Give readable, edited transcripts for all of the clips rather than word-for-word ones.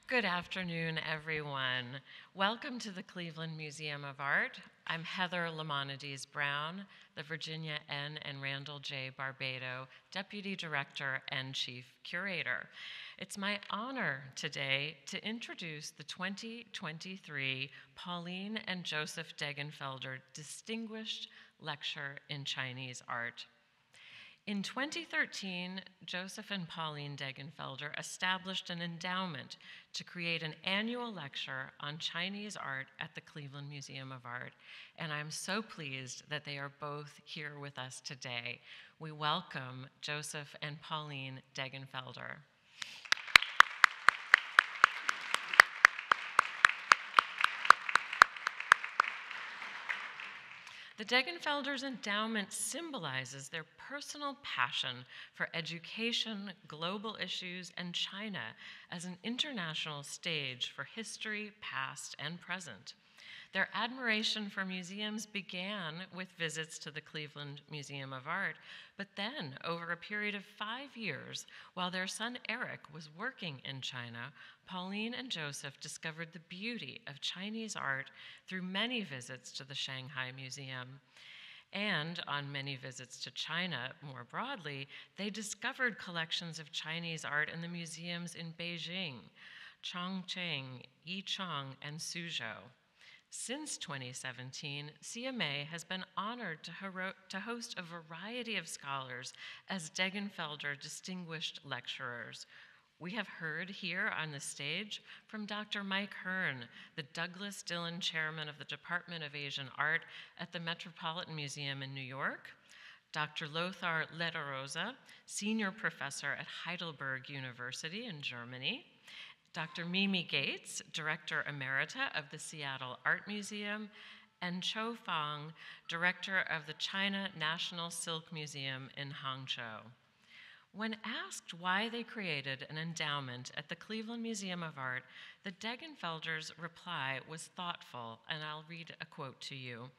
Good afternoon, everyone. Welcome to the Cleveland Museum of Art. I'm Heather Lamonides Brown, the Virginia N. and Randall J. Barbado Deputy Director and Chief Curator. It's my honor today to introduce the 2023 Pauline and Joseph Degenfelder Distinguished Lecture in Chinese Art. In 2013, Joseph and Pauline Degenfelder established an endowment to create an annual lecture on Chinese art at the Cleveland Museum of Art, and I'm so pleased that they are both here with us today. We welcome Joseph and Pauline Degenfelder. The Degenfelders' endowment symbolizes their personal passion for education, global issues, and China as an international stage for history, past, and present. Their admiration for museums began with visits to the Cleveland Museum of Art, but then, over a period of 5 years, while their son Eric was working in China, Pauline and Joseph discovered the beauty of Chinese art through many visits to the Shanghai Museum. And on many visits to China more broadly, they discovered collections of Chinese art in the museums in Beijing, Chongqing, Yichang, and Suzhou. Since 2017, CMA has been honored to host a variety of scholars as Degenfelder Distinguished Lecturers. We have heard here on the stage from Dr. Mike Hearn, the Douglas Dillon Chairman of the Department of Asian Art at the Metropolitan Museum in New York, Dr. Lothar Lederosa, Senior Professor at Heidelberg University in Germany, Dr. Mimi Gates, Director Emerita of the Seattle Art Museum, and Chou Fang, Director of the China National Silk Museum in Hangzhou. When asked why they created an endowment at the Cleveland Museum of Art, the Degenfelders' reply was thoughtful, and I'll read a quote to you.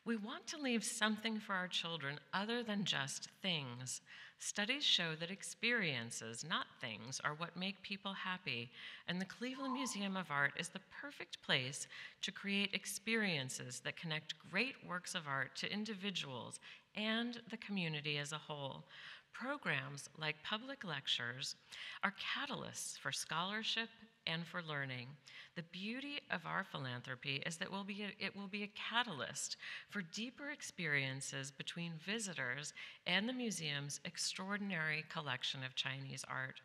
"We want to leave something for our children other than just things. Studies show that experiences, not things, are what make people happy, and the Cleveland Museum of Art is the perfect place to create experiences that connect great works of art to individuals and the community as a whole. Programs like public lectures are catalysts for scholarship and for learning. The beauty of our philanthropy is that it will be a catalyst for deeper experiences between visitors and the museum's extraordinary collection of Chinese art."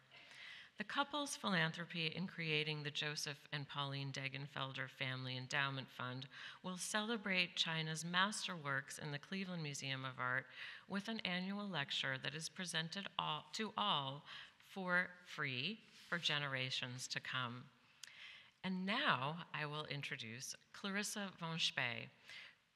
The couple's philanthropy in creating the Joseph and Pauline Degenfelder Family Endowment Fund will celebrate China's masterworks in the Cleveland Museum of Art with an annual lecture that is presented to all for free for generations to come. And now I will introduce Clarissa von Spee,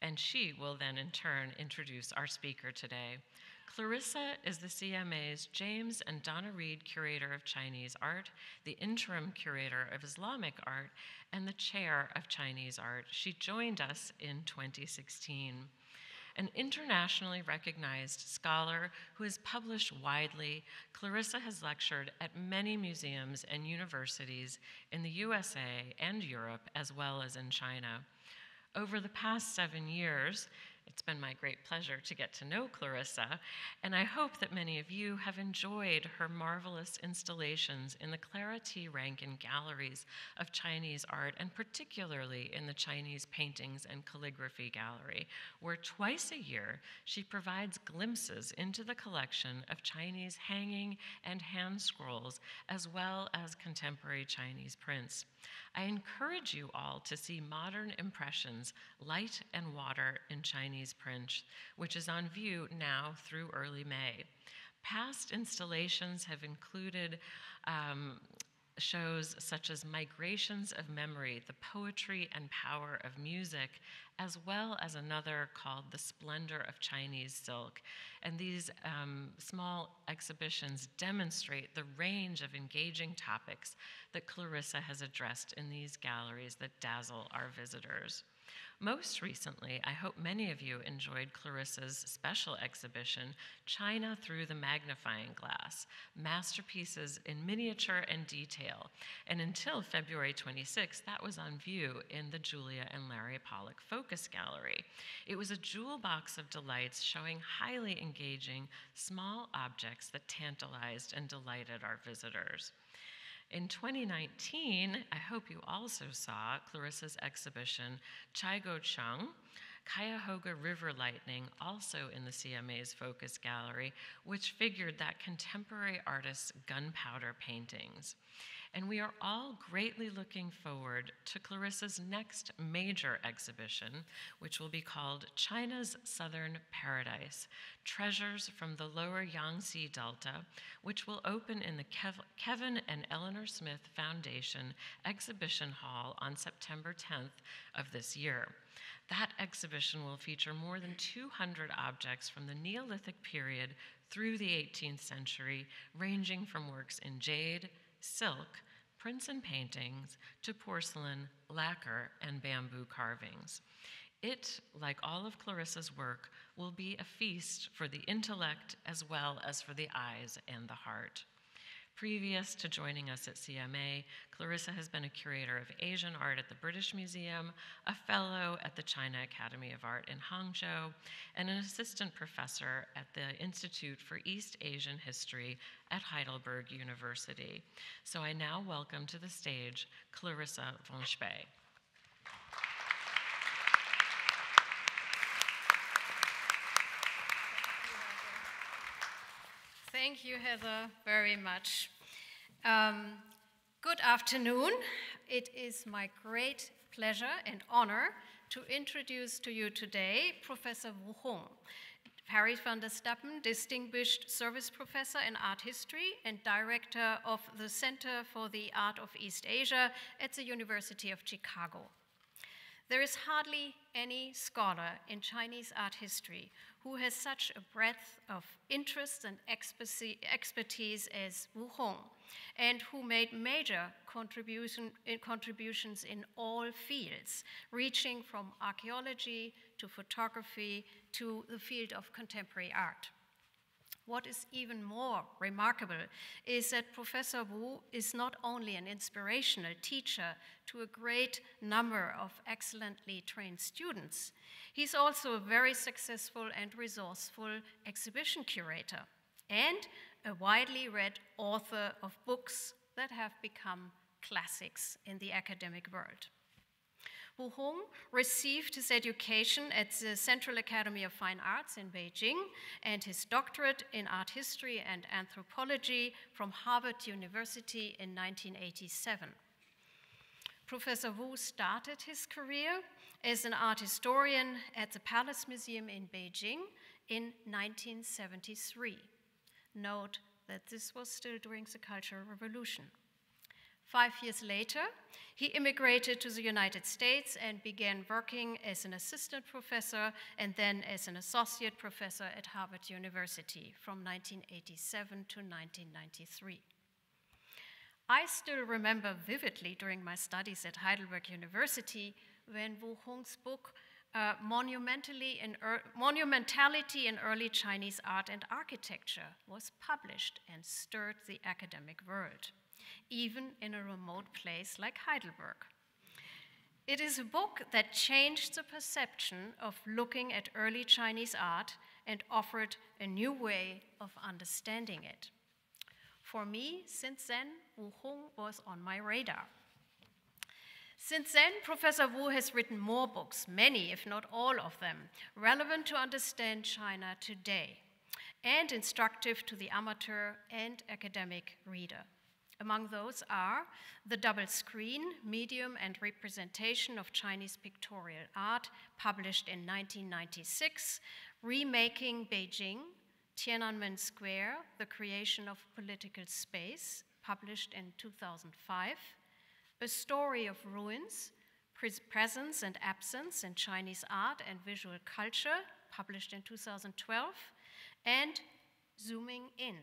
and she will then in turn introduce our speaker today. Clarissa is the CMA's James and Donna Reed Curator of Chinese Art, the Interim Curator of Islamic Art, and the Chair of Chinese Art. She joined us in 2016. An internationally recognized scholar who has published widely, Clarissa has lectured at many museums and universities in the USA and Europe, as well as in China. Over the past 7 years, it's been my great pleasure to get to know Clarissa, and I hope that many of you have enjoyed her marvelous installations in the Clara T. Rankin Galleries of Chinese art, and particularly in the Chinese Paintings and Calligraphy Gallery, where twice a year she provides glimpses into the collection of Chinese hanging and hand scrolls, as well as contemporary Chinese prints. I encourage you all to see Modern Impressions, Light and Water in Chinese Print, which is on view now through early May. Past installations have included shows such as Migrations of Memory, the Poetry and Power of Music, as well as another called The Splendor of Chinese Silk. And these small exhibitions demonstrate the range of engaging topics that Clarissa has addressed in these galleries that dazzle our visitors. Most recently, I hope many of you enjoyed Clarissa's special exhibition, China Through the Magnifying Glass, Masterpieces in Miniature and Detail. And until February 26th, that was on view in the Julia and Larry Pollock Focus Gallery. It was a jewel box of delights showing highly engaging small objects that tantalized and delighted our visitors. In 2019, I hope you also saw Clarissa's exhibition, Chaigo Chung, Cuyahoga River Lightning, also in the CMA's Focus Gallery, which figured that contemporary artists' gunpowder paintings. And we are all greatly looking forward to Clarissa's next major exhibition, which will be called China's Southern Paradise, Treasures from the Lower Yangtze Delta, which will open in the Kevin and Eleanor Smith Foundation Exhibition Hall on September 10th of this year. That exhibition will feature more than 200 objects from the Neolithic period through the 18th century, ranging from works in jade, silk, prints and paintings, to porcelain, lacquer, and bamboo carvings. It, like all of Clarissa's work, will be a feast for the intellect as well as for the eyes and the heart. Previous to joining us at CMA, Clarissa has been a curator of Asian art at the British Museum, a fellow at the China Academy of Art in Hangzhou, and an assistant professor at the Institute for East Asian History at Heidelberg University. So I now welcome to the stage Clarissa von Spee. Thank you, Heather, very much. Good afternoon. It is my great pleasure and honor to introduce to you today Professor Wu Hong, A.Vanderstappen Distinguished Service Professor in Art History and Director of the Center for the Art of East Asia at the University of Chicago. There is hardly any scholar in Chinese art history who has such a breadth of interests and expertise as Wu Hong, and who made major contributions in all fields, reaching from archaeology to photography to the field of contemporary art. What is even more remarkable is that Professor Wu is not only an inspirational teacher to a great number of excellently trained students, he's also a very successful and resourceful exhibition curator and a widely read author of books that have become classics in the academic world. Wu Hong received his education at the Central Academy of Fine Arts in Beijing and his doctorate in art history and anthropology from Harvard University in 1987. Professor Wu started his career as an art historian at the Palace Museum in Beijing in 1973. Note that this was still during the Cultural Revolution. 5 years later, he immigrated to the United States and began working as an assistant professor and then as an associate professor at Harvard University from 1987 to 1993. I still remember vividly during my studies at Heidelberg University when Wu Hong's book, Monumentality in Early Chinese Art and Architecture, was published and stirred the academic world, even in a remote place like Heidelberg. It is a book that changed the perception of looking at early Chinese art and offered a new way of understanding it. For me, since then, Wu Hong was on my radar. Since then, Professor Wu has written more books, many, if not all of them, relevant to understand China today, and instructive to the amateur and academic reader. Among those are The Double Screen, Medium and Representation of Chinese Pictorial Art, published in 1996, Remaking Beijing, Tiananmen Square, The Creation of Political Space, published in 2005, A Story of Ruins, Presence and Absence in Chinese Art and Visual Culture, published in 2012, and Zooming In,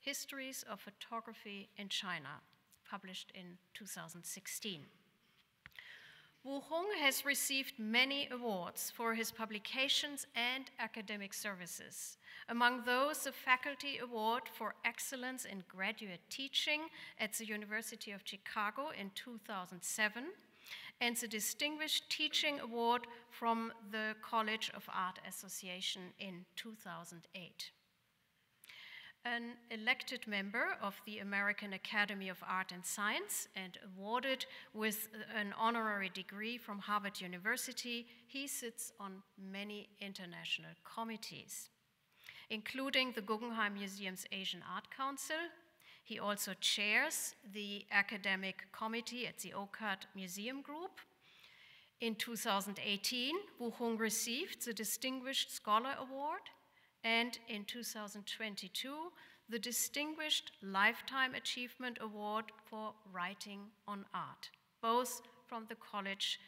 Histories of Photography in China, published in 2016. Wu Hong has received many awards for his publications and academic services. Among those, the Faculty Award for Excellence in Graduate Teaching at the University of Chicago in 2007, and the Distinguished Teaching Award from the College of Art Association in 2008. An elected member of the American Academy of Art and Science and awarded with an honorary degree from Harvard University, he sits on many international committees, including the Guggenheim Museum's Asian Art Council. He also chairs the academic committee at the OCAD Museum Group. In 2018, Wu Hong received the Distinguished Scholar Award, and in 2022, the Distinguished Lifetime Achievement Award for Writing on Art, both from the College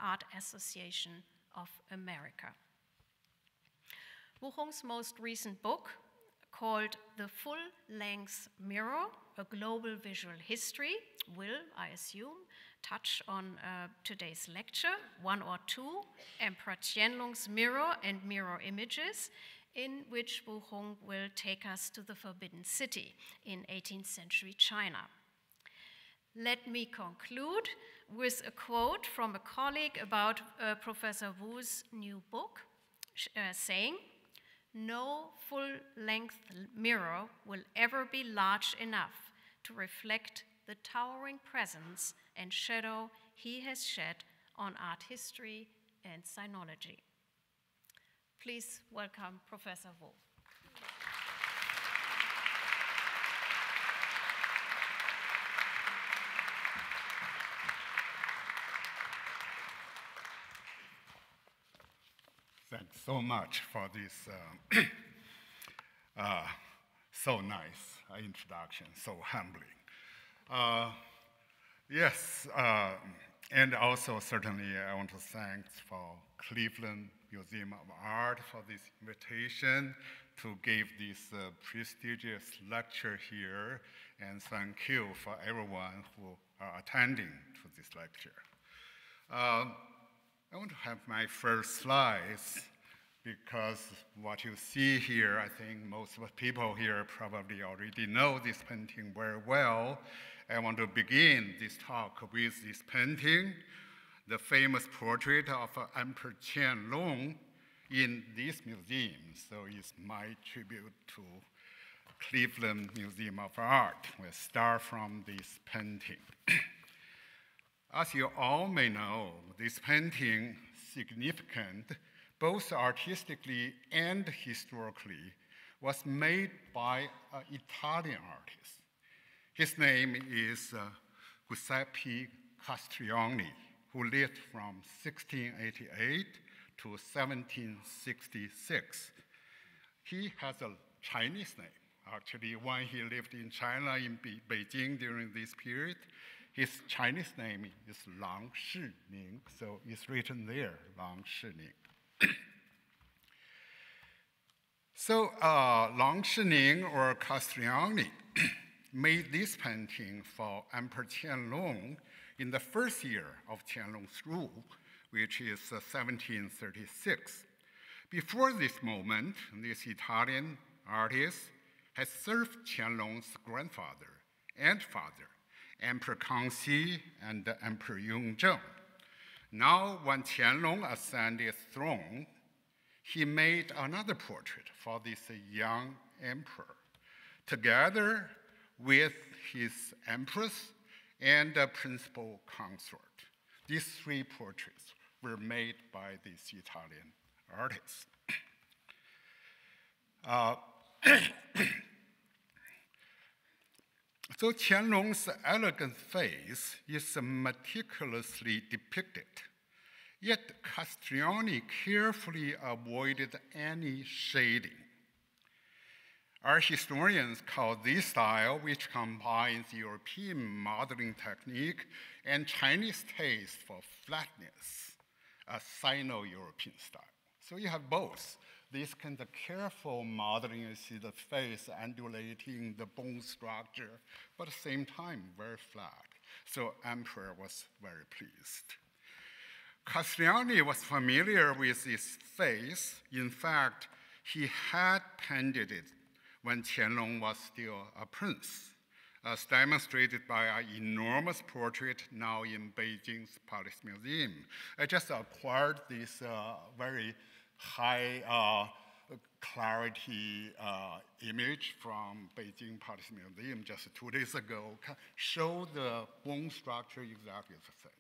Art Association of America. Wu Hong's most recent book, called The Full-Length Mirror, A Global Visual History, will, I assume, touch on today's lecture, one or two, Emperor Qianlong's Mirror and Mirror Images, in which Wu Hong will take us to the Forbidden City in 18th century China. Let me conclude with a quote from a colleague about Professor Wu's new book, saying, "No full-length mirror will ever be large enough to reflect the towering presence and shadow he has shed on art history and sinology." Please welcome Professor Wu. Thanks so much for this so nice introduction, so humbling. Yes, and also certainly I want to thank for Cleveland Museum of Art for this invitation to give this prestigious lecture here, and thank you for everyone who are attending to this lecture. I want to have my first slides because what you see here, I think most of the people here probably already know this painting very well. I want to begin this talk with this painting, the famous portrait of Emperor Qianlong in this museum. So it's my tribute to Cleveland Museum of Art. We'll start from this painting. As you all may know, this painting is significant both artistically and historically, was made by an Italian artist. His name is Giuseppe Castrioni, who lived from 1688 to 1766. He has a Chinese name. Actually, when he lived in China, in Beijing during this period, his Chinese name is Lang Shining, so it's written there, Lang Shining. So Lang Shining or Castrioni made this painting for Emperor Qianlong in the first year of Qianlong's rule, which is 1736. Before this moment, this Italian artist had served Qianlong's grandfather and father, Emperor Kangxi and Emperor Yongzheng. Now, when Qianlong ascended his throne, he made another portrait for this young emperor, together with his empress and a principal consort. These three portraits were made by this Italian artist. So Qianlong's elegant face is meticulously depicted, yet Castrioni carefully avoided any shading. Art historians call this style, which combines European modeling technique and Chinese taste for flatness, a Sino-European style. So you have both. This kind of careful modeling, you see the face undulating, the bone structure, but at the same time, very flat. So Emperor was very pleased. Castiglione was familiar with this face. In fact, he had painted it when Qianlong was still a prince, as demonstrated by an enormous portrait now in Beijing's Palace Museum. I just acquired this very high clarity image from Beijing Palace Museum just 2 days ago, show the bone structure exactly the same.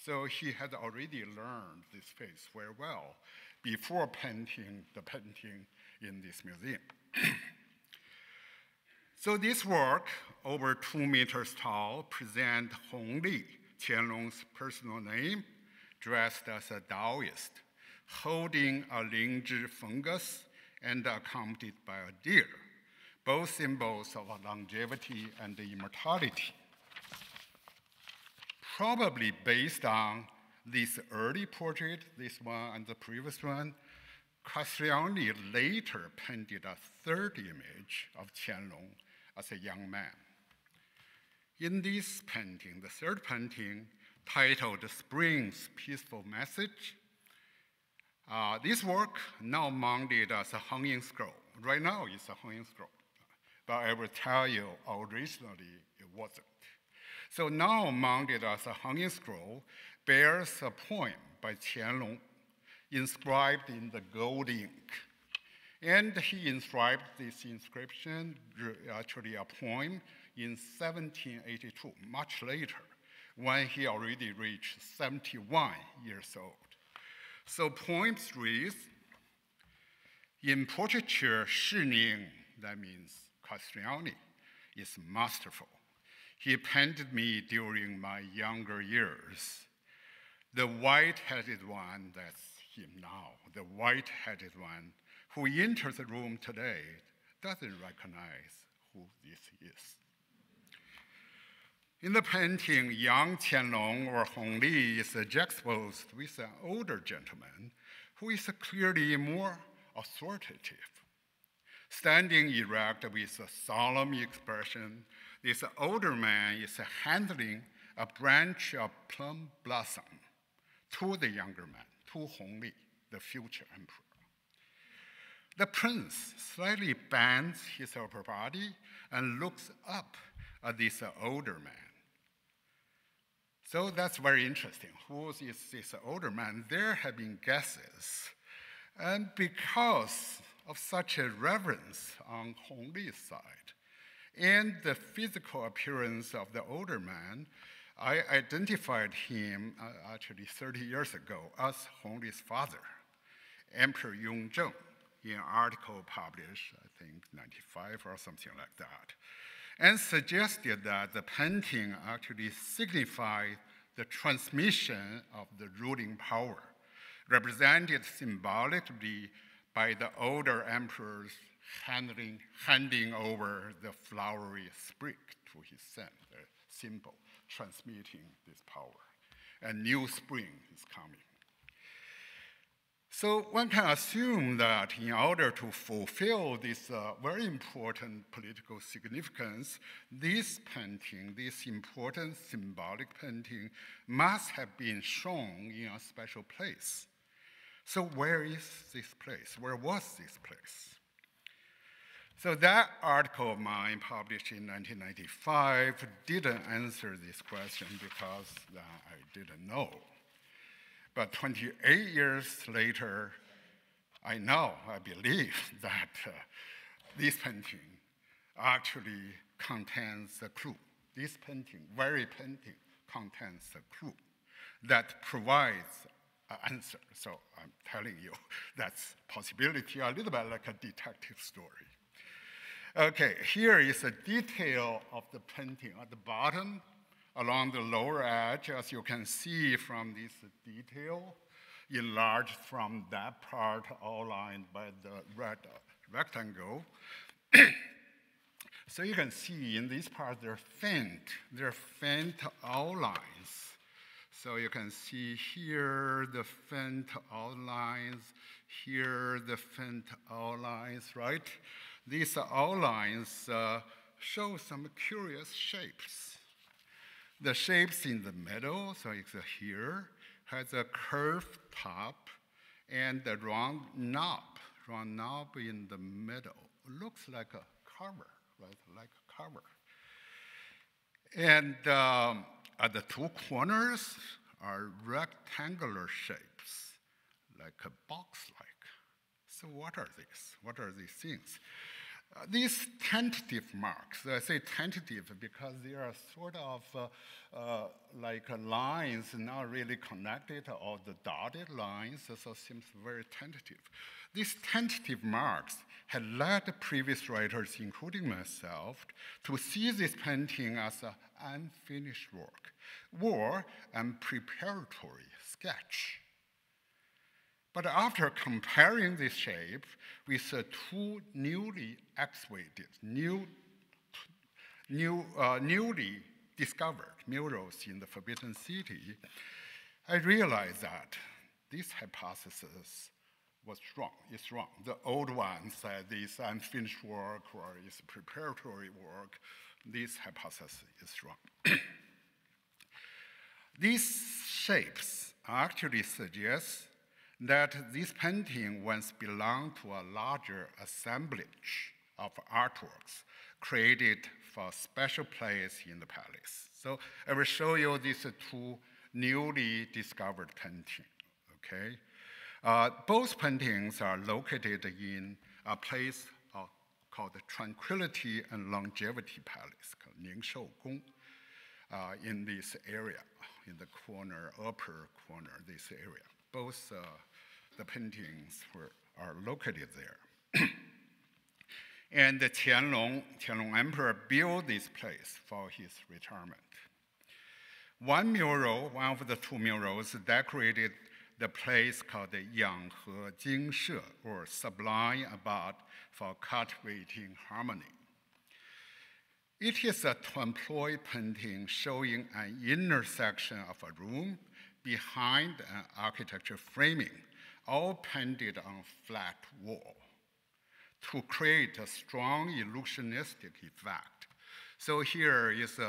So he had already learned this face very well before painting the painting in this museum. So this work, over 2 meters tall, presents Hongli, Qianlong's personal name, dressed as a Taoist, holding a lingzhi fungus and accompanied by a deer, both symbols of longevity and immortality. Probably based on this early portrait, this one and the previous one, Castiglione later painted a third image of Qianlong as a young man. In this painting, the third painting, titled Spring's Peaceful Message, this work now mounted as a hanging scroll. Right now it's a hanging scroll, but I will tell you originally it wasn't. So now mounted as a hanging scroll bears a poem by Qianlong inscribed in the gold ink. And he inscribed this inscription, actually a poem, in 1782, much later, when he already reached 71 years old. So poems reads, in portraiture, Shining, that means Castiglione, is masterful. He painted me during my younger years. The white-headed one, that's him now, the white-headed one, who enters the room today doesn't recognize who this is. In the painting, young Qianlong or Hongli is juxtaposed with an older gentleman who is clearly more authoritative. Standing erect with a solemn expression, this older man is handling a branch of plum blossom to the younger man, to Hongli, the future emperor. The prince slightly bends his upper body and looks up at this older man. So that's very interesting. Who is this older man? There have been guesses. And because of such a reverence on Hongli's side and the physical appearance of the older man, I identified him actually 30 years ago as Hongli's father, Emperor Yongzheng, in an article published, I think, 95 or something like that, and suggested that the painting actually signified the transmission of the ruling power, represented symbolically by the older emperors handing over the flowery sprig to his son, the symbol transmitting this power. A new spring is coming. So one can assume that in order to fulfill this very important political significance, this painting, this important symbolic painting, must have been shown in a special place. So where is this place? Where was this place? So that article of mine, published in 1995, didn't answer this question because I didn't know. But 28 years later, I believe that this painting actually contains a clue. This painting, very painting, contains a clue that provides an answer. So I'm telling you, that's possibility, a little bit like a detective story. Okay, here is a detail of the painting at the bottom, along the lower edge, as you can see from this detail, enlarged from that part outlined by the red rectangle. So you can see in this part, they're faint outlines. So you can see here the faint outlines, here the faint outlines, right? These outlines show some curious shapes. The shapes in the middle, so it's here, has a curved top and a round knob in the middle. Looks like a cover, right? Like a cover. And at the two corners are rectangular shapes, like a box-like. So what are these? What are these things? These tentative marks, I say tentative because they are sort of like lines not really connected, or the dotted lines, so it seems very tentative. These tentative marks had led previous writers, including myself, to see this painting as an unfinished work or a preparatory sketch. But after comparing this shape with two newly excavated, newly discovered murals in the Forbidden City, I realized that this hypothesis was wrong. It's wrong. The old one said this unfinished work or is preparatory work. This hypothesis is wrong. These shapes actually suggest that this painting once belonged to a larger assemblage of artworks created for a special place in the palace. So I will show you these two newly discovered paintings, okay? Both paintings are located in a place called the Tranquility and Longevity Palace, called Ningshou Gong, in this area, in the corner, upper corner, this area. Both the paintings are located there. And the Qianlong Emperor built this place for his retirement. One of the two murals decorated the place called the Yanghe Jingshe, or Sublime Abode for Cultivating Harmony. It is a trompe painting showing an inner section of a room behind an architecture framing, all painted on a flat wall to create a strong illusionistic effect. So here is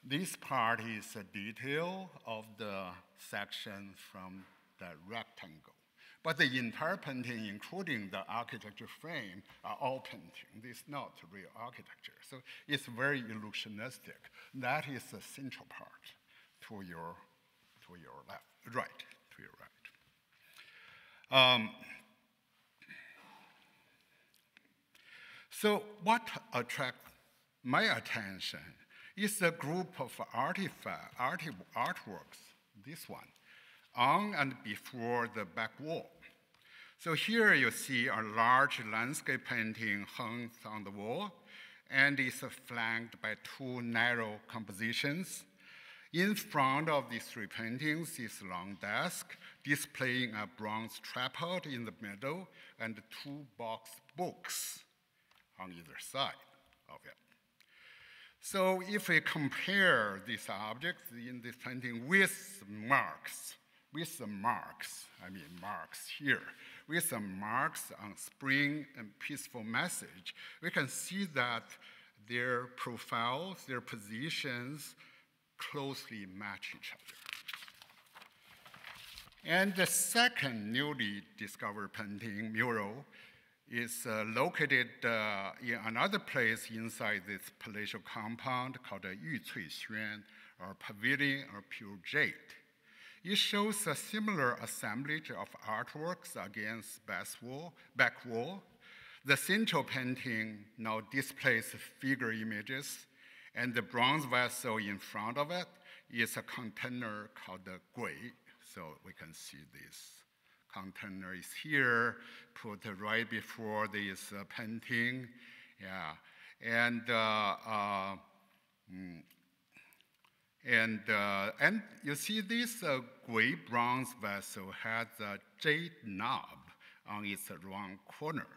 this part is a detail of the section from the rectangle. But the entire painting, including the architecture frame, are all painting. This is not real architecture. So it's very illusionistic. That is the central part to your left, right, to your right. So what attracts my attention is the group of artworks, this one, on and before the back wall. So here you see a large landscape painting hung on the wall, and is flanked by two narrow compositions. In front of these three paintings is a long desk displaying a bronze tripod in the middle and two box books on either side of it. So if we compare these objects in this painting with marks, I mean marks here, with some marks on spring and peaceful message, we can see that their profiles, their positions closely match each other. And the second newly discovered painting, mural, is located in another place inside this palatial compound called Yu Cui Xuan, or Pavilion or Pure Jade. It shows a similar assemblage of artworks against back wall. The central painting now displays figure images, and the bronze vessel in front of it is a container called the Gui. So we can see this container is here, put right before this painting. Yeah, and you see this gray bronze vessel has a jade knob on its wrong corner.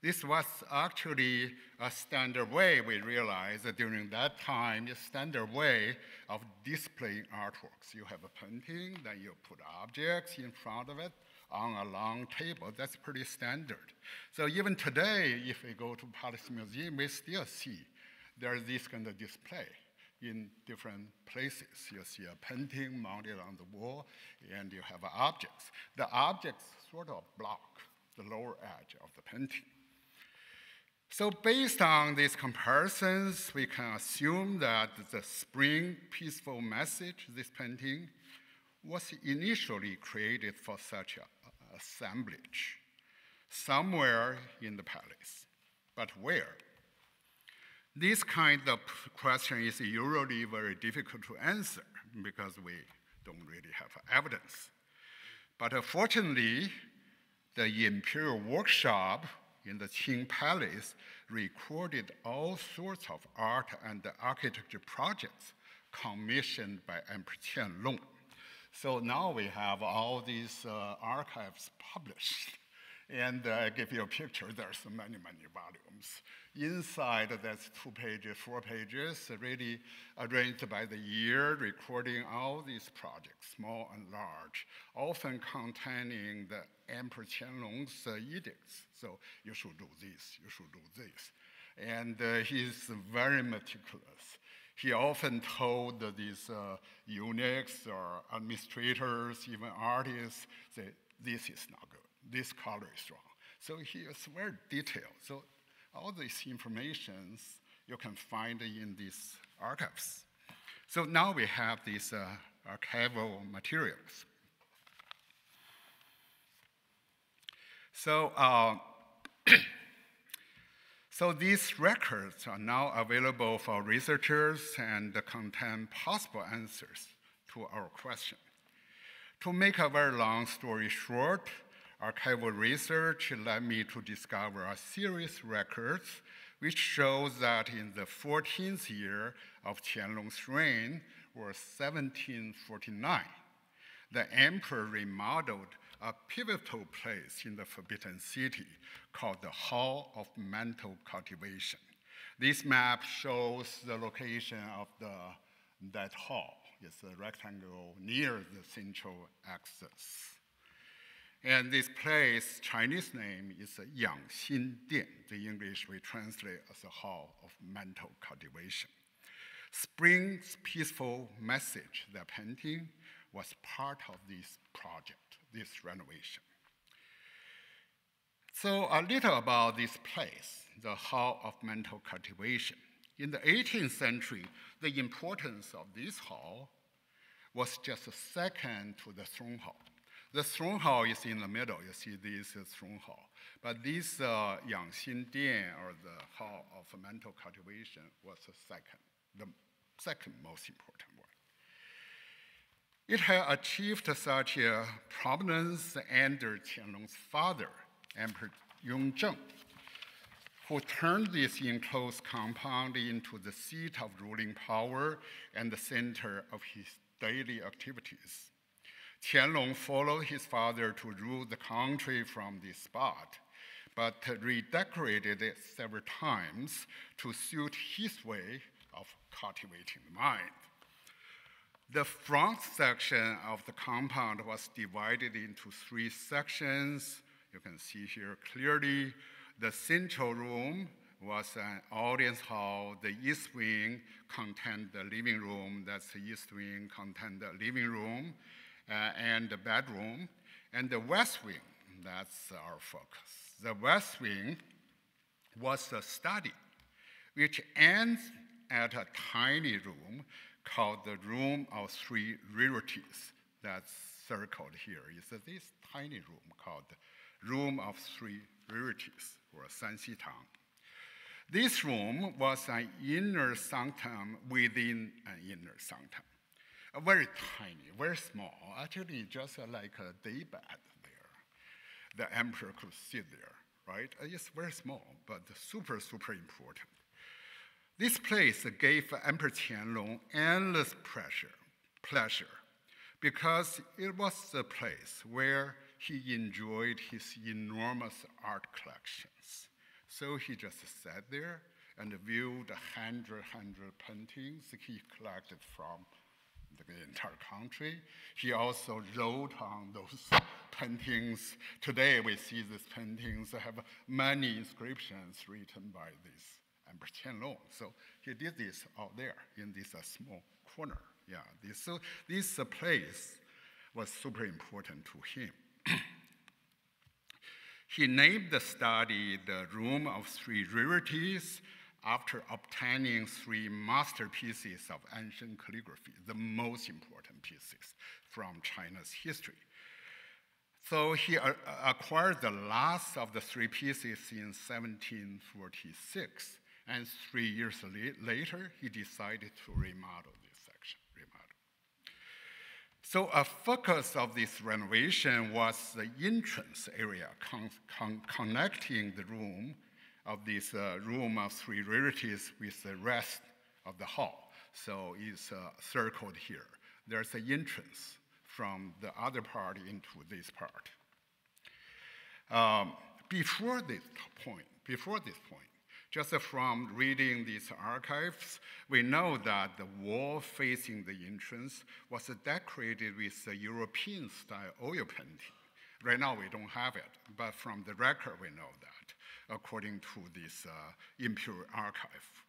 This was actually a standard way, we realized that during that time, a standard way of displaying artworks. You have a painting, then you put objects in front of it on a long table. That's pretty standard. So even today, if we go to Palace Museum, we still see there's this kind of display. in different places. You see a painting mounted on the wall, and you have objects. The objects sort of block the lower edge of the painting. So based on these comparisons, we can assume that the spring peaceful message, this painting, was initially created for such an assemblage, somewhere in the palace. But where? This kind of question is usually very difficult to answer because we don't really have evidence. But fortunately, the Imperial Workshop in the Qing Palace recorded all sorts of art and architecture projects commissioned by Emperor Qianlong. So now we have all these archives published. And I give you a picture. There's many, many volumes. Inside, that's 2 pages, 4 pages, really arranged by the year, recording all these projects, small and large, often containing the Emperor Qianlong's edicts. So you should do this, you should do this. And he's very meticulous. He often told these eunuchs or administrators, even artists, that this is not good. This color is wrong. So he is very detailed. So all these informations you can find in these archives. So now we have these archival materials. So, so these records are now available for researchers and contain possible answers to our question. To make a very long story short, archival research led me to discover a series of records which shows that in the 14th year of Qianlong's reign, or 1749, the emperor remodeled a pivotal place in the Forbidden City called the Hall of Mental Cultivation. This map shows the location of that hall. It's a rectangle near the central axis. And this place, Chinese name is Yangxin Dian. The English we translate as a Hall of Mental Cultivation. Spring's peaceful message, the painting, was part of this project, this renovation. So a little about this place, the Hall of Mental Cultivation. In the 18th century, the importance of this hall was just second to the throne hall. The throne hall is in the middle. You see this is throne hall. But this Yangxin Dian, or the Hall of Mental Cultivation, was the second most important one. It had achieved such a prominence under Qianlong's father, Emperor Yongzheng, who turned this enclosed compound into the seat of ruling power and the center of his daily activities. Qianlong followed his father to rule the country from this spot, but redecorated it several times to suit his way of cultivating the mind. The front section of the compound was divided into 3 sections. You can see here clearly. The central room was an audience hall. The east wing contained the living room. That's the east wing contained the living room and the bedroom. And the west wing, that's our focus. The west wing was a study, which ends at a tiny room called the Room of Three Rarities. That's circled here. It's this tiny room called the Room of Three Rarities, or Sanxi Tang. This room was an inner sanctum within an inner sanctum. Very tiny, very small, actually just like a daybed there. The emperor could sit there, right? It's very small, but super, super important. This place gave Emperor Qianlong endless pleasure, because it was the place where he enjoyed his enormous art collections. So he just sat there and viewed 100 paintings he collected from the entire country. He also wrote on those paintings. Today we see these paintings have many inscriptions written by this Emperor Qianlong. So he did this out there in this small corner. Yeah, this place was super important to him. He named the study the Room of Three Rarities after obtaining 3 masterpieces of ancient calligraphy, the most important pieces from China's history. So he acquired the last of the 3 pieces in 1746, and 3 years later, he decided to remodel this section. So a focus of this renovation was the entrance area connecting the room of this Room of Three Rarities with the rest of the hall. So it's circled here. There's an entrance from the other part into this part. Before this point, just from reading these archives, we know that the wall facing the entrance was decorated with a European-style oil painting. Right now, we don't have it, but from the record, we know that, according to this Imperial Archive.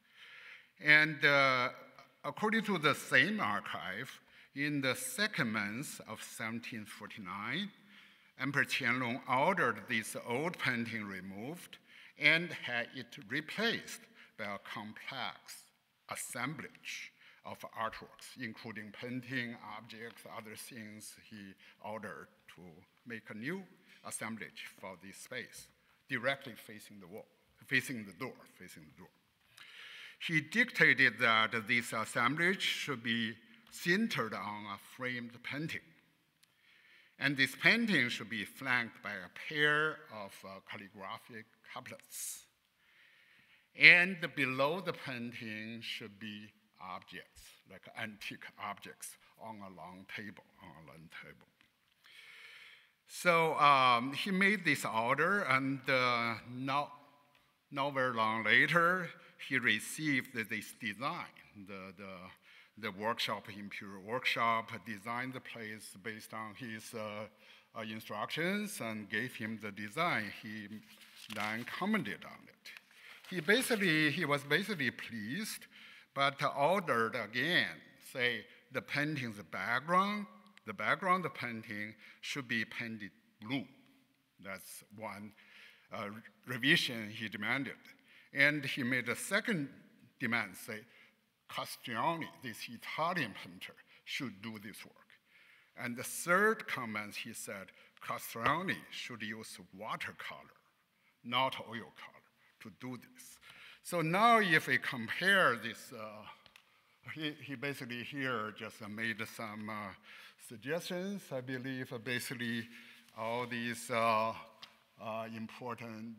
And according to the same archive, in the 2nd month of 1749, Emperor Qianlong ordered this old painting removed and had it replaced by a complex assemblage of artworks, including painting, objects, other things he ordered to make a new assemblage for this space, directly facing the wall, facing the door. He dictated that this assemblage should be centered on a framed painting. And this painting should be flanked by a pair of calligraphic couplets. And below the painting should be objects, like antique objects on a long table, So he made this order, and not very long later, he received this design. The workshop, Imperial Workshop, designed the place based on his instructions and gave him the design. He then commented on it. He was basically pleased, but ordered again, say the painting's background, the background of the painting should be painted blue. That's one revision he demanded. And he made a second demand, say, Castiglione, this Italian painter, should do this work. And the third comment, he said, Castiglione should use watercolor, not oil color, to do this. So now if we compare this, he basically here just made some suggestions. I believe basically all these important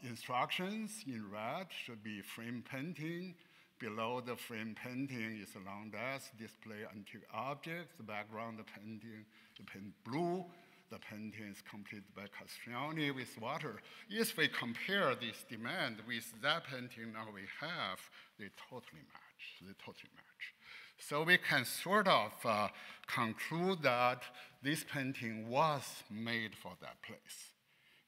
instructions in red should be frame painting. Below the frame painting is a long desk, display antique objects, the background, the painting, the paint blue. The painting is completed by Castiglione with water. If we compare this demand with that painting now we have, they totally match. So we can sort of conclude that this painting was made for that place.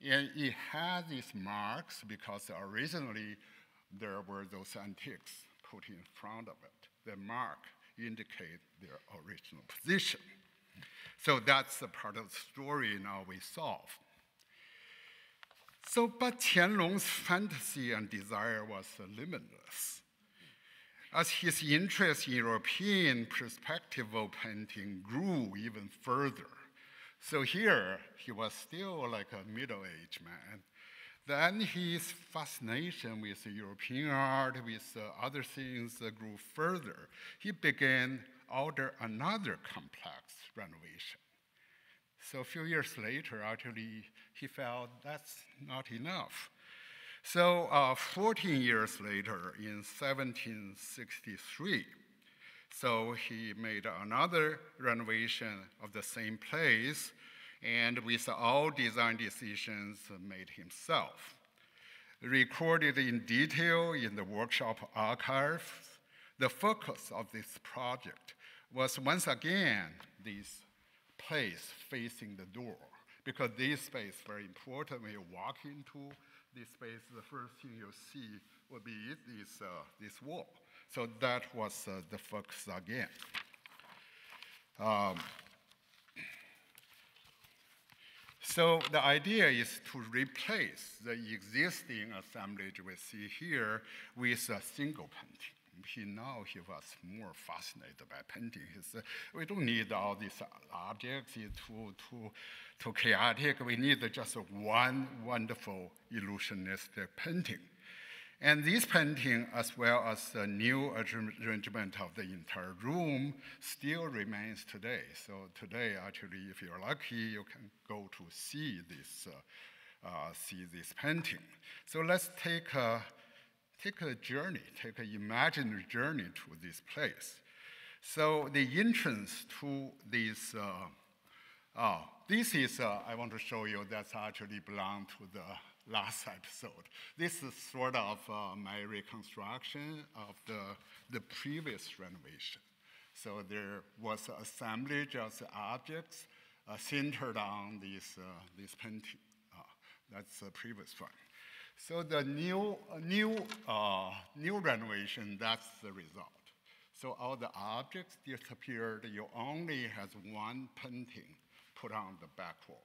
And it had these marks because originally there were those antiques put in front of it. The mark indicate their original position. So that's the part of the story now we solve. So, but Qianlong's fantasy and desire was limitless. As his interest in European perspectival painting grew even further. So here, he was still like a middle-aged man. Then his fascination with European art, with other things grew further. He began order another complex renovation. So a few years later, actually, he felt that's not enough. So 14 years later, in 1763, so he made another renovation of the same place, and with all design decisions made himself. Recorded in detail in the workshop archives, the focus of this project was once again this place facing the door, because this space is very important. When you walk into this space, the first thing you see would be this wall. So that was the focus again. So the idea is to replace the existing assemblage we see here with a single painting. He was more fascinated by painting. We don't need all these objects too chaotic. We need just one wonderful illusionistic painting. And this painting, as well as the new arrangement of the entire room, still remains today. So today, actually, if you're lucky, you can go to see this painting. So let's take a journey, take an imaginary journey to this place. So the entrance to this, this is, I want to show you, that's actually belong to the last episode. This is sort of my reconstruction of the previous renovation. So there was an assemblage of the objects centered on this painting. That's the previous one. So the new renovation, that's the result. So all the objects disappeared. You only have one painting put on the back wall.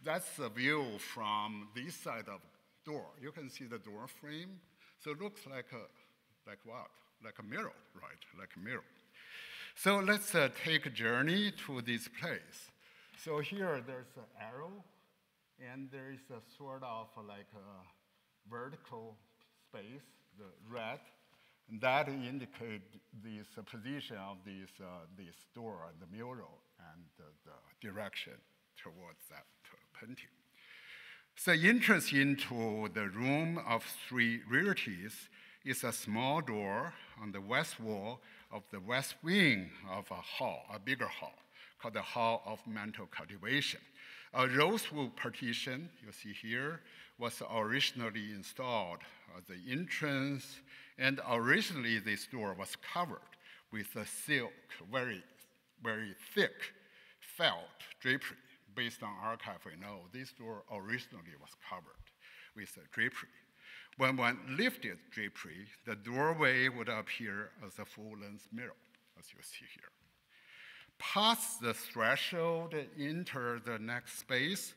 That's the view from this side of the door. You can see the door frame. So it looks like what? Like a mirror, right? Like a mirror. So let's take a journey to this place. So here there's an arrow, and there is a sort of like a vertical space, the red, and that indicates this position of this door, the mural, and the direction towards that painting. So entrance into the Room of Three Rarities is a small door on the west wall of the west wing of a hall, a bigger hall, called the Hall of Mental Cultivation. A rosewood partition, you see here, was originally installed at the entrance, and originally this door was covered with a silk, very, very thick felt drapery. Based on archive, we know this door originally was covered with a drapery. When one lifted drapery, the doorway would appear as a full-length mirror, as you see here. Past the threshold, enter the next space,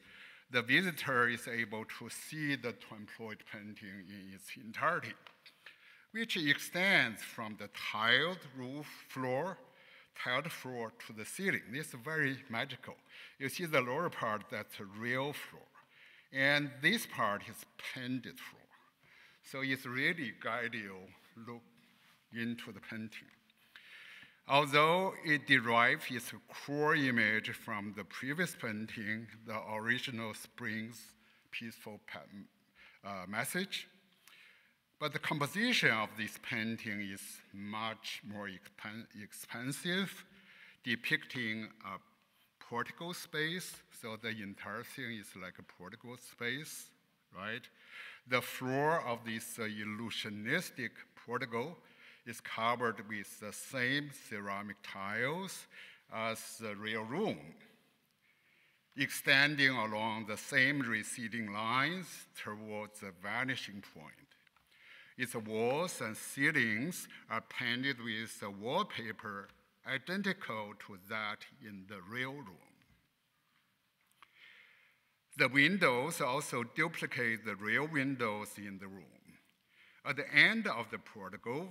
the visitor is able to see the twin-ploid painting in its entirety, which extends from the tiled floor to the ceiling. This is very magical. You see the lower part, that's a real floor. And this part is painted floor. So it's really guide you look into the painting. Although it derives its core image from the previous painting, the original Spring's peaceful message, but the composition of this painting is much more expansive, depicting a portico space. So the entire thing is like a portico space, right? The floor of this illusionistic portico is covered with the same ceramic tiles as the real room, extending along the same receding lines towards the vanishing point. Its walls and ceilings are painted with a wallpaper identical to that in the real room. The windows also duplicate the real windows in the room. At the end of the portico,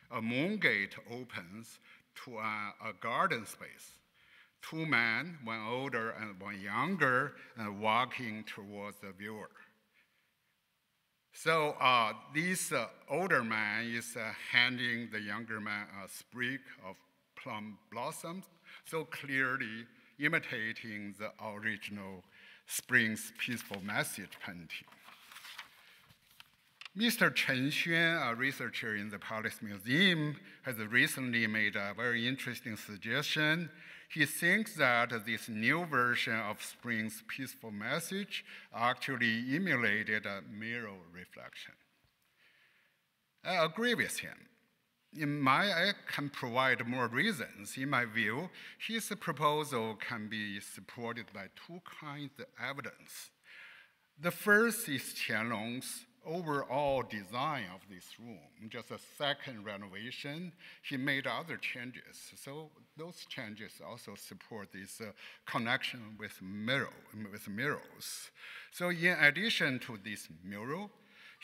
a moon gate opens to a garden space. Two men, one older and one younger, walking towards the viewer. So this older man is handing the younger man a sprig of plum blossoms, so clearly imitating the original Spring's peaceful message painting. Mr. Chen Xuan, a researcher in the Palace Museum, has recently made a very interesting suggestion. He thinks that this new version of Spring's peaceful message actually emulated a mirror reflection. I agree with him. I can provide more reasons. In my view, his proposal can be supported by two kinds of evidence. The first is Qianlong's overall design of this room, just a second renovation, he made other changes. So those changes also support this connection with murals. So in addition to this mural,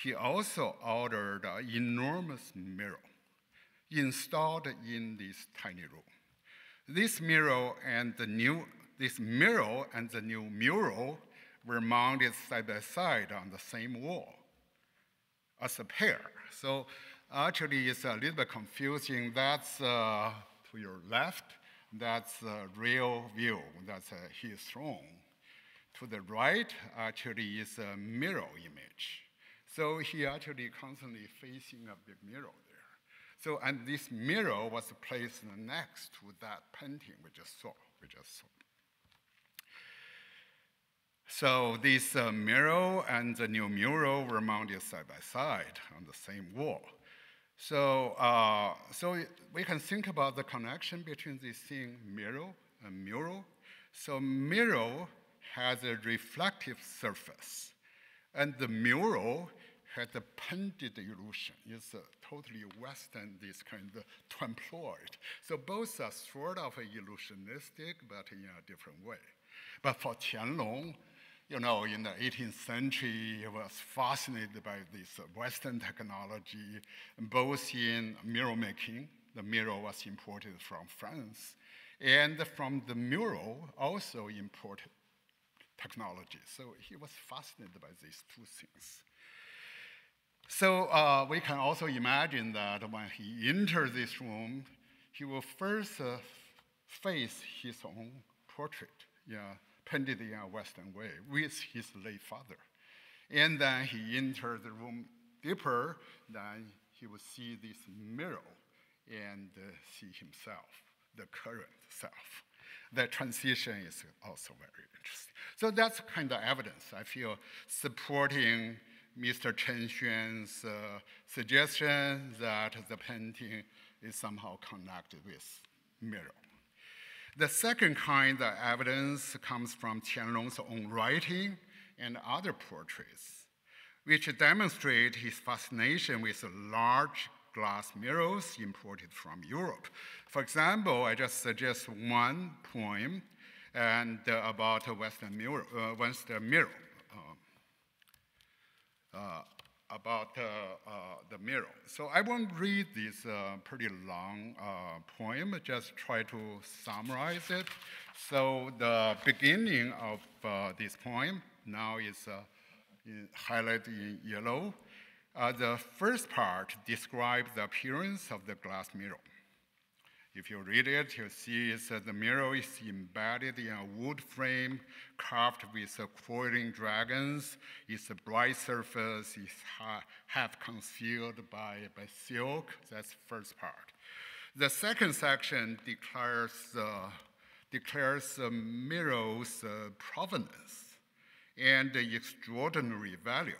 he also ordered an enormous mural installed in this tiny room. This mural and the new mural were mounted side by side on the same wall as a pair. So actually, it's a little bit confusing. That's to your left. That's a real view. That's his throne. To the right, actually, is a mirror image. So he actually constantly facing a big mirror there. So, and this mirror was placed next to that painting we just saw. So this mural and the new mural were mounted side by side on the same wall. So, so we can think about the connection between this thing, mirror and mural. So mural has a reflective surface, and the mural had a painted illusion. It's a totally Western, this kind of to employ it. So both are sort of illusionistic, but in a different way. But for Qianlong, in the 18th century, he was fascinated by this Western technology, both in mirror making. The mirror was imported from France, and from the mural, also imported technology. So he was fascinated by these two things. So we can also imagine that when he enters this room, he will first face his own portrait, painted in a Western way with his late father. And then he enters the room deeper, then he will see this mirror and see himself, the current self. That transition is also very interesting. So that's kind of evidence, I feel, supporting Mr. Chen Xuan's suggestion that the painting is somehow connected with mirror. The second kind of evidence comes from Qianlong's own writing and other portraits, which demonstrate his fascination with large glass mirrors imported from Europe. For example, I just suggest one poem and about a Western mirror, about the mirror. So I won't read this pretty long poem, just try to summarize it. So the beginning of this poem now is highlighted in yellow. The first part describes the appearance of the glass mirror. If you read it, you'll see the mirror is embedded in a wood frame carved with coiling dragons. Its bright surface is half concealed by silk. That's the first part. The second section declares the mirror's provenance and the extraordinary value.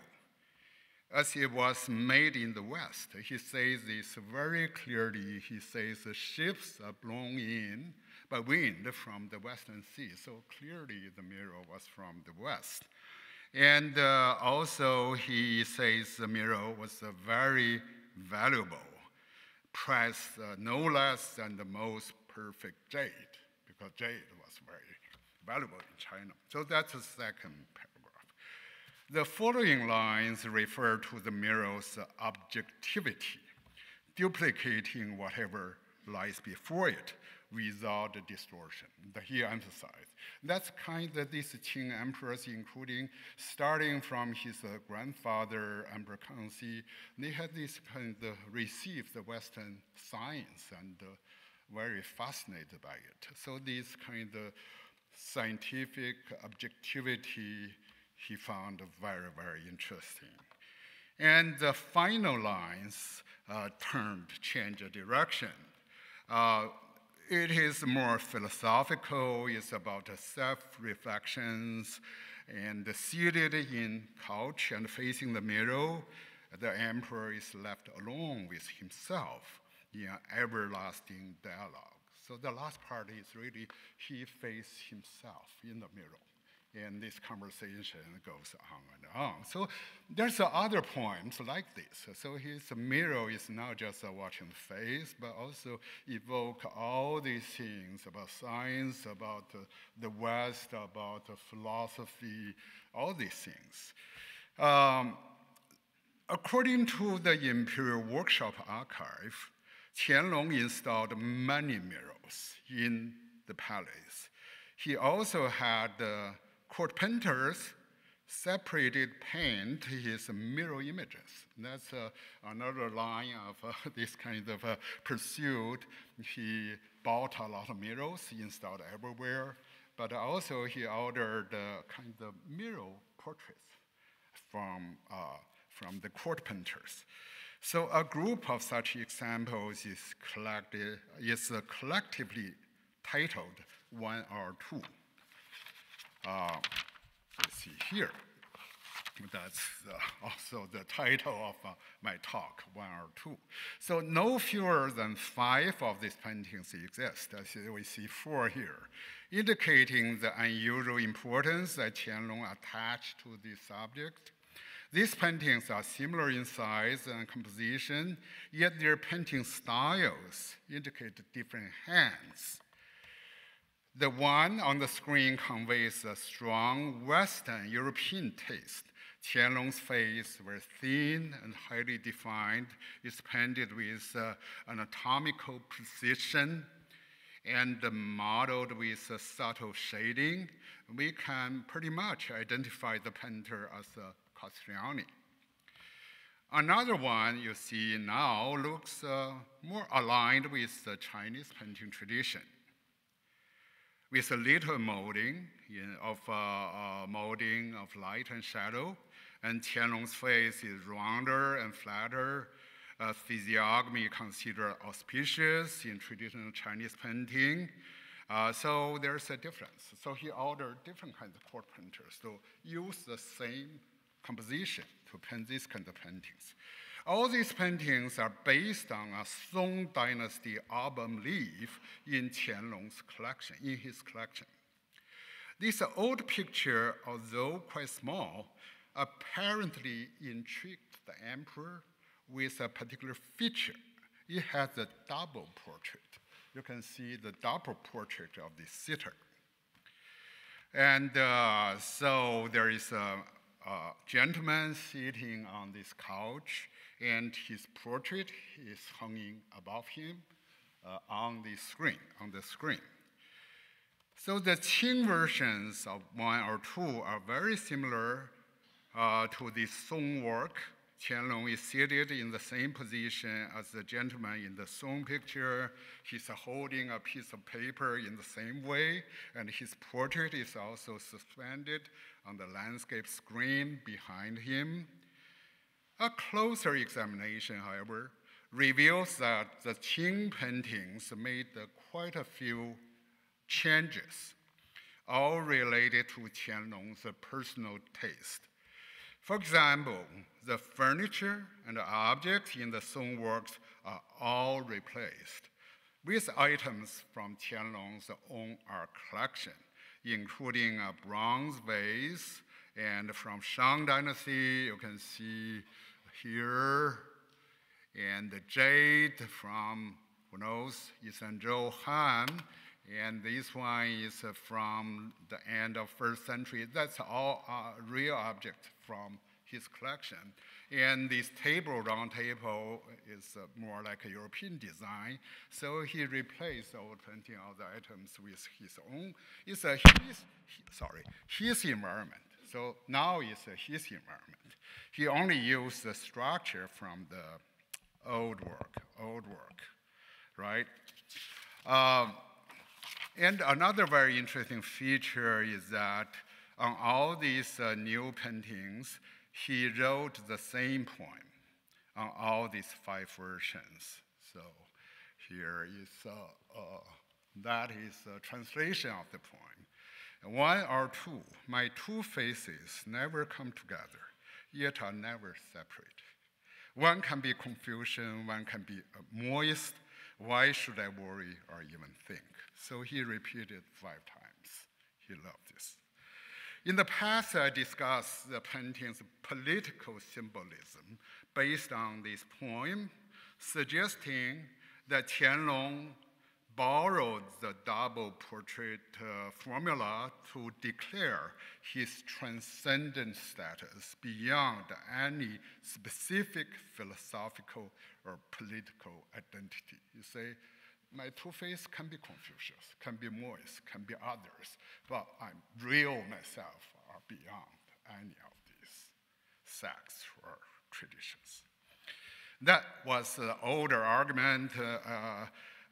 As it was made in the West, he says this very clearly. He says the ships are blown in by wind from the Western Sea. So clearly the mirror was from the West. And also he says the mirror was very valuable, priced no less than the most perfect jade, because jade was very valuable in China. So that's the second paragraph. The following lines refer to the mirror's objectivity, duplicating whatever lies before it without distortion. He emphasized. That's kind of these Qing emperors, including starting from his grandfather, Emperor Qianlong, they had this kind of received the Western science and very fascinated by it. So this kind of scientific objectivity he found very, very interesting. And the final lines changed the direction. It is more philosophical. It's about self-reflections, and seated in couch and facing the mirror, the emperor is left alone with himself in an everlasting dialogue. So the last part is really he faced himself in the mirror. and this conversation goes on and on. So there's other poems like this. So his mirror is not just watching the face, but also evoke all these things about science, about the West, about philosophy, all these things. According to the Imperial Workshop Archive, Qianlong installed many mirrors in the palace. He also had court painters separated paint his mirror images. That's another line of this kind of pursuit. He bought a lot of mirrors, installed everywhere, but also he ordered kind of mirror portraits from the court painters. So a group of such examples is collectively titled One or Two. Let's see here. That's also the title of my talk, One or Two. So no fewer than 5 of these paintings exist, as we see 4 here, indicating the unusual importance that Qianlong attached to this subject. These paintings are similar in size and composition, yet their painting styles indicate different hands. The one on the screen conveys a strong Western European taste. Qianlong's face was thin and highly defined. It's painted with anatomical precision and modeled with subtle shading. We can pretty much identify the painter as Castiglione. Another one you see now looks more aligned with the Chinese painting tradition, with a little molding of light and shadow, and Qianlong's face is rounder and flatter, physiognomy considered auspicious in traditional Chinese painting. So there's a difference. So he ordered different kinds of court painters to use the same composition to paint these kinds of paintings. All these paintings are based on a Song Dynasty album leaf in Qianlong's collection, in his collection. This old picture, although quite small, apparently intrigued the emperor with a particular feature. It has a double portrait. You can see the double portrait of the sitter. And so there is a gentleman sitting on this couch, and his portrait is hanging above him on the screen. So the Qing versions of 1 or 2 are very similar to the Song work. Qianlong is seated in the same position as the gentleman in the Song picture. He's holding a piece of paper in the same way, and his portrait is also suspended on the landscape screen behind him. A closer examination, however, reveals that the Qing paintings made quite a few changes, all related to Qianlong's personal taste. For example, the furniture and objects in the Song works are all replaced with items from Qianlong's own art collection, including a bronze vase, and from Shang Dynasty, you can see here, and the jade from, who knows, Yizhanzhou Han, and this one is from the end of 1st century. That's all real objects from his collection. And this table, round table, is more like a European design. So he replaced all 20 other items with his own. It's his environment. So now it's his environment. He only used the structure from the old work, right? And another very interesting feature is that on all these new paintings, he wrote the same poem on all these 5 versions. So here is, that is a translation of the poem. 1 or 2, my 2 faces never come together, yet are never separate. One can be confusion, one can be moist. Why should I worry or even think? So he repeated 5 times. He loved this. In the past, I discussed the painting's political symbolism based on this poem, suggesting that Qianlong borrowed the double portrait formula to declare his transcendent status beyond any specific philosophical or political identity. You say, my two-face can be Confucius, can be Moist, can be others, but I'm real myself are beyond any of these sects or traditions. That was the older argument.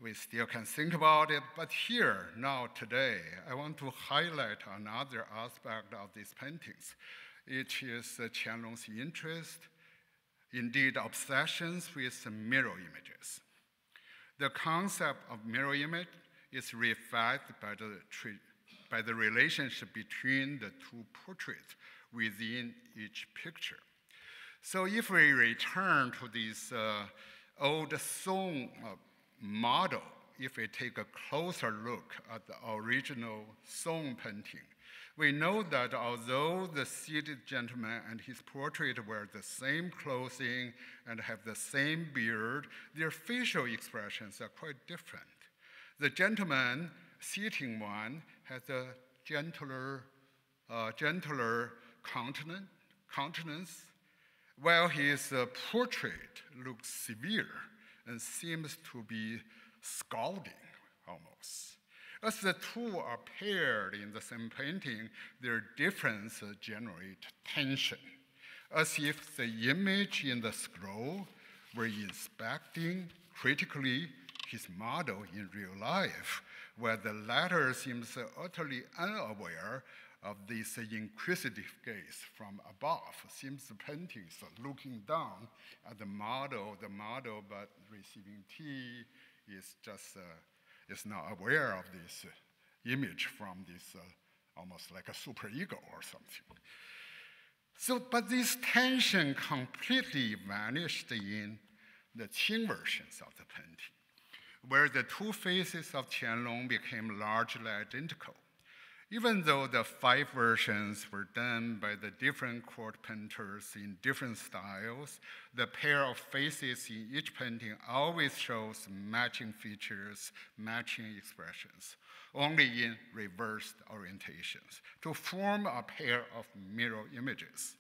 We still can think about it, but here, now, today, I want to highlight another aspect of these paintings. It is Qianlong's interest, indeed obsessions with mirror images. The concept of mirror image is reflected by the relationship between the two portraits within each picture. So if we return to this old Song model, if we take a closer look at the original Song painting, we know that although the seated gentleman and his portrait wear the same clothing and have the same beard, their facial expressions are quite different. The gentleman sitting one has a gentler countenance, while his portrait looks severe and seems to be scalding almost. As the two are paired in the same painting, their difference generates tension, as if the image in the scroll were inspecting critically his model in real life, where the latter seems utterly unaware of this inquisitive gaze from above. Seems the painting is looking down at the model, but receiving tea is just is not aware of this image from this almost like a superego or something. So, but this tension completely vanished in the Qing versions of the painting, where the two faces of Qianlong became largely identical. Even though the 5 versions were done by the different court painters in different styles, the pair of faces in each painting always shows matching features, matching expressions, only in reversed orientations, to form a pair of mirror images.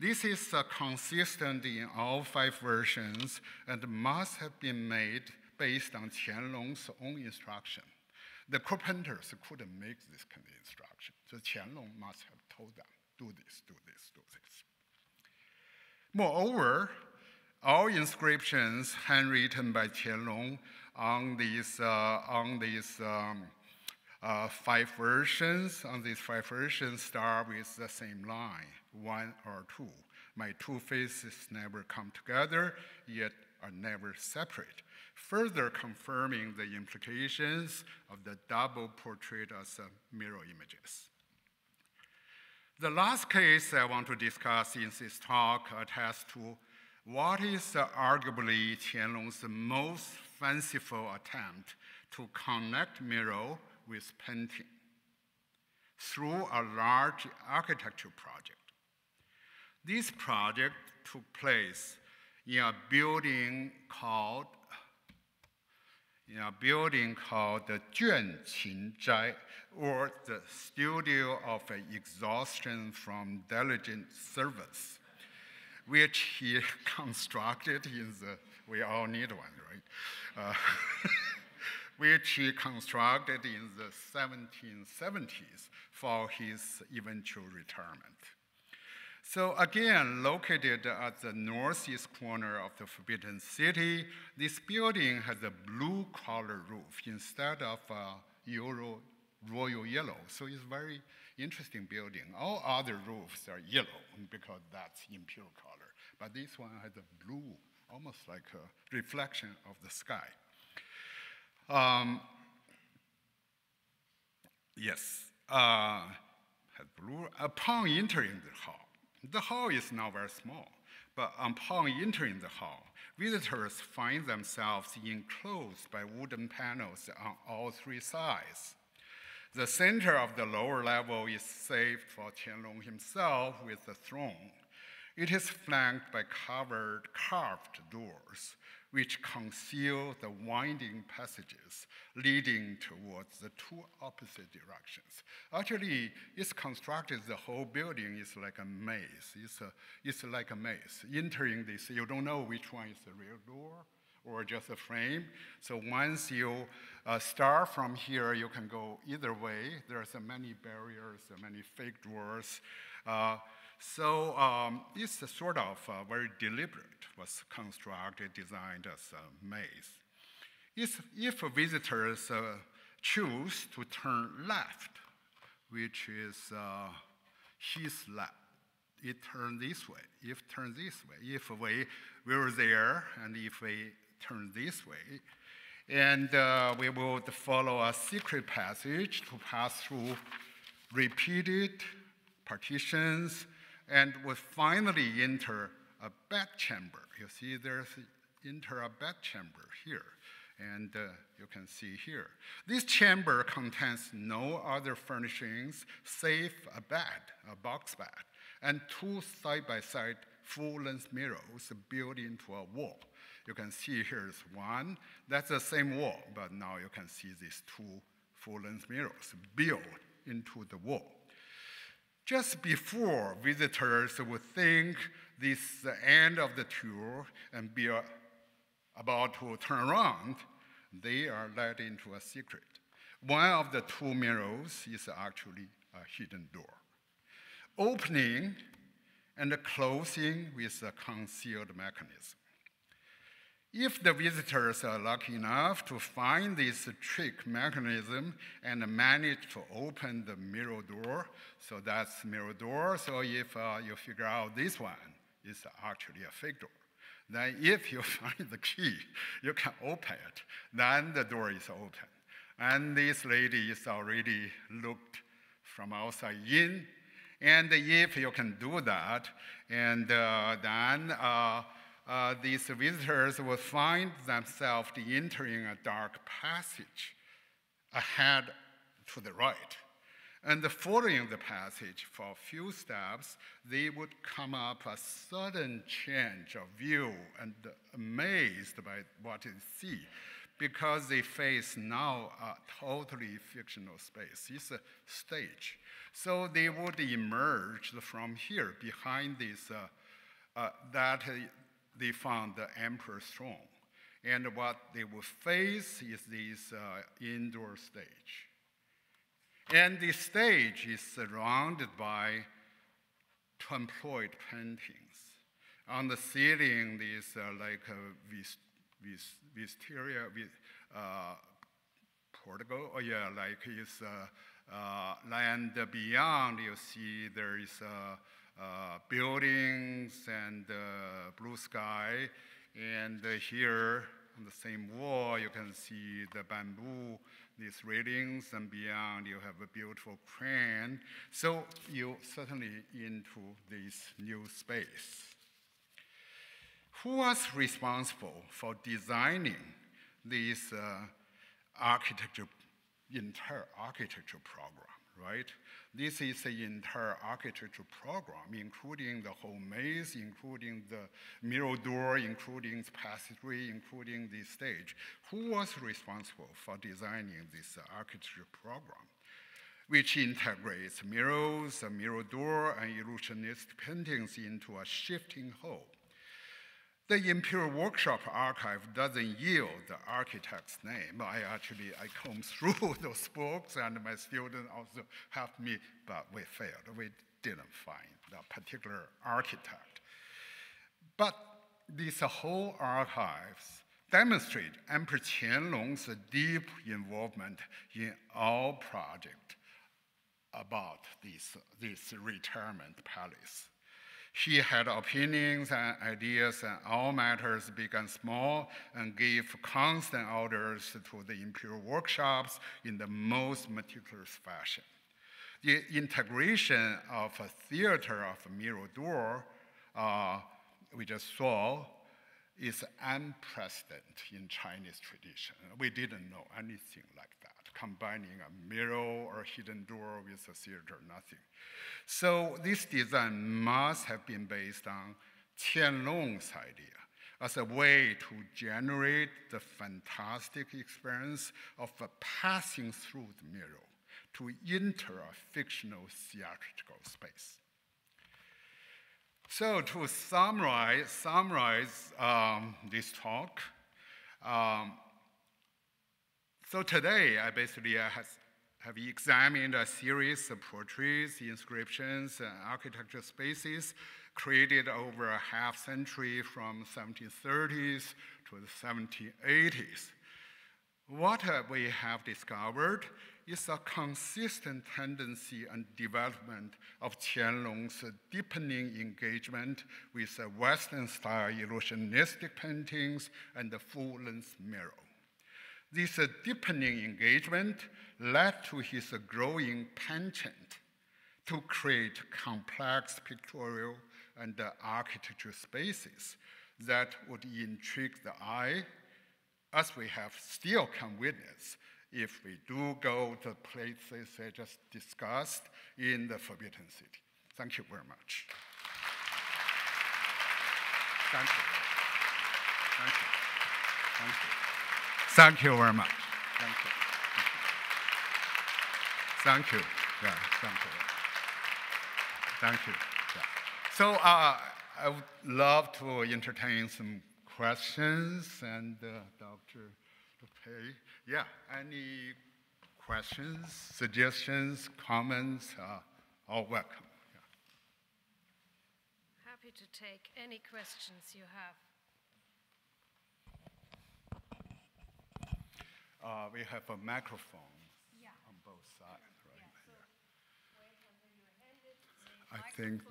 This is consistent in all 5 versions and must have been made based on Qianlong's own instruction. The court painters couldn't make this kind of instruction. So Qianlong must have told them, do this, do this, do this. Moreover, all inscriptions handwritten by Qianlong on these 5 versions, start with the same line, 1 or 2. My two faces never come together, yet are never separate, further confirming the implications of the double portrait as mirror images. The last case I want to discuss in this talk attests to what is arguably Qianlong's most fanciful attempt to connect mirror with painting through a large architecture project. This project took place in a building called the Juanqin Zhai, or the studio of exhaustion from diligent service, which he constructed in the, we all need one, right? Which he constructed in the 1770s for his eventual retirement. So again, located at the northeast corner of the Forbidden City, this building has a blue-collar roof instead of royal yellow. So it's a very interesting building. All other roofs are yellow because that's impure color. But this one has a blue, almost like a reflection of the sky. Has blue. Upon entering the hall is not very small, but upon entering the hall, visitors find themselves enclosed by wooden panels on all 3 sides. The center of the lower level is saved for Qianlong himself with the throne. It is flanked by carved doors, which conceal the winding passages leading towards the two opposite directions. Actually, it's constructed, the whole building is like a maze. It's like a maze. Entering this, you don't know which one is the real door or just a frame. So once you start from here, you can go either way. There's many barriers, many fake doors. So it's sort of very deliberate, was constructed, designed as a maze. If visitors choose to turn left, which is his left, it turns this way. If turn this way, if we were there, and if we turn this way, and we would follow a secret passage to pass through repeated partitions, and would finally enter a bedchamber. You see, there's enter a bedchamber here, and you can see here. This chamber contains no other furnishings save a bed, a box bed, and two side-by-side full-length mirrors built into a wall. You can see here's one. That's the same wall, but now you can see these two full-length mirrors built into the wall. Just before visitors would think this is the end of the tour and be about to turn around, they are led into a secret. One of the two mirrors is actually a hidden door, opening and closing with a concealed mechanism. If the visitors are lucky enough to find this trick mechanism and manage to open the mirror door, so that's mirror door, so if you figure out this one is actually a fake door, then if you find the key, you can open it, then the door is open. And this lady is already looked from outside in, and if you can do that, and then these visitors will find themselves entering a dark passage ahead to the right. And following the passage for a few steps, they would come up a sudden change of view and amazed by what they see, because they face now a totally fictional space. It's a stage. So they would emerge from here behind this, that they found the emperor's throne. And what they will face is this indoor stage. And the stage is surrounded by temploid paintings. On the ceiling, there's like a wisteria, portico, like it's land beyond, you see there is buildings and blue sky, and here on the same wall you can see the bamboo, these railings, and beyond you have a beautiful crane. So you certainly into this new space. Who was responsible for designing this entire architecture program, right? This is the entire architecture program, including the whole maze, including the mirror door, including the passageway, including the stage. Who was responsible for designing this architecture program, which integrates mirrors, a mirror door, and illusionist paintings into a shifting whole? The Imperial Workshop Archive doesn't yield the architect's name. I combed through those books, and my student also helped me, but we failed. We didn't find the particular architect. But these whole archives demonstrate Emperor Qianlong's deep involvement in all projects about this retirement palace. He had opinions and ideas on all matters, big and small, and gave constant orders to the imperial workshops in the most meticulous fashion. The integration of a theater of a mirror door we just saw is unprecedented in Chinese tradition. We didn't know anything like that. combining a mirror or hidden door with a theater, nothing. So this design must have been based on Qianlong's idea as a way to generate the fantastic experience of passing through the mirror to enter a fictional theatrical space. So to summarize this talk, so today I basically have examined a series of portraits, inscriptions, and architecture spaces created over a half century from 1730s to the 1780s. What we have discovered is a consistent tendency and development of Qianlong's deepening engagement with Western-style illusionistic paintings and the full-length mirror. This deepening engagement led to his growing penchant to create complex pictorial and architectural spaces that would intrigue the eye, as we have still can witness if we do go to places I just discussed in the Forbidden City. Thank you very much. Thank you. Thank you. Thank you. Thank you very much. Thank you. Thank you. Yeah, thank you. Thank you. Yeah. So I would love to entertain some questions, and Dr. Pei. Yeah, any questions, suggestions, comments, all welcome. Yeah. Happy to take any questions you have. We have a microphone on both sides, right? Yeah, so wait until you hand it, I think.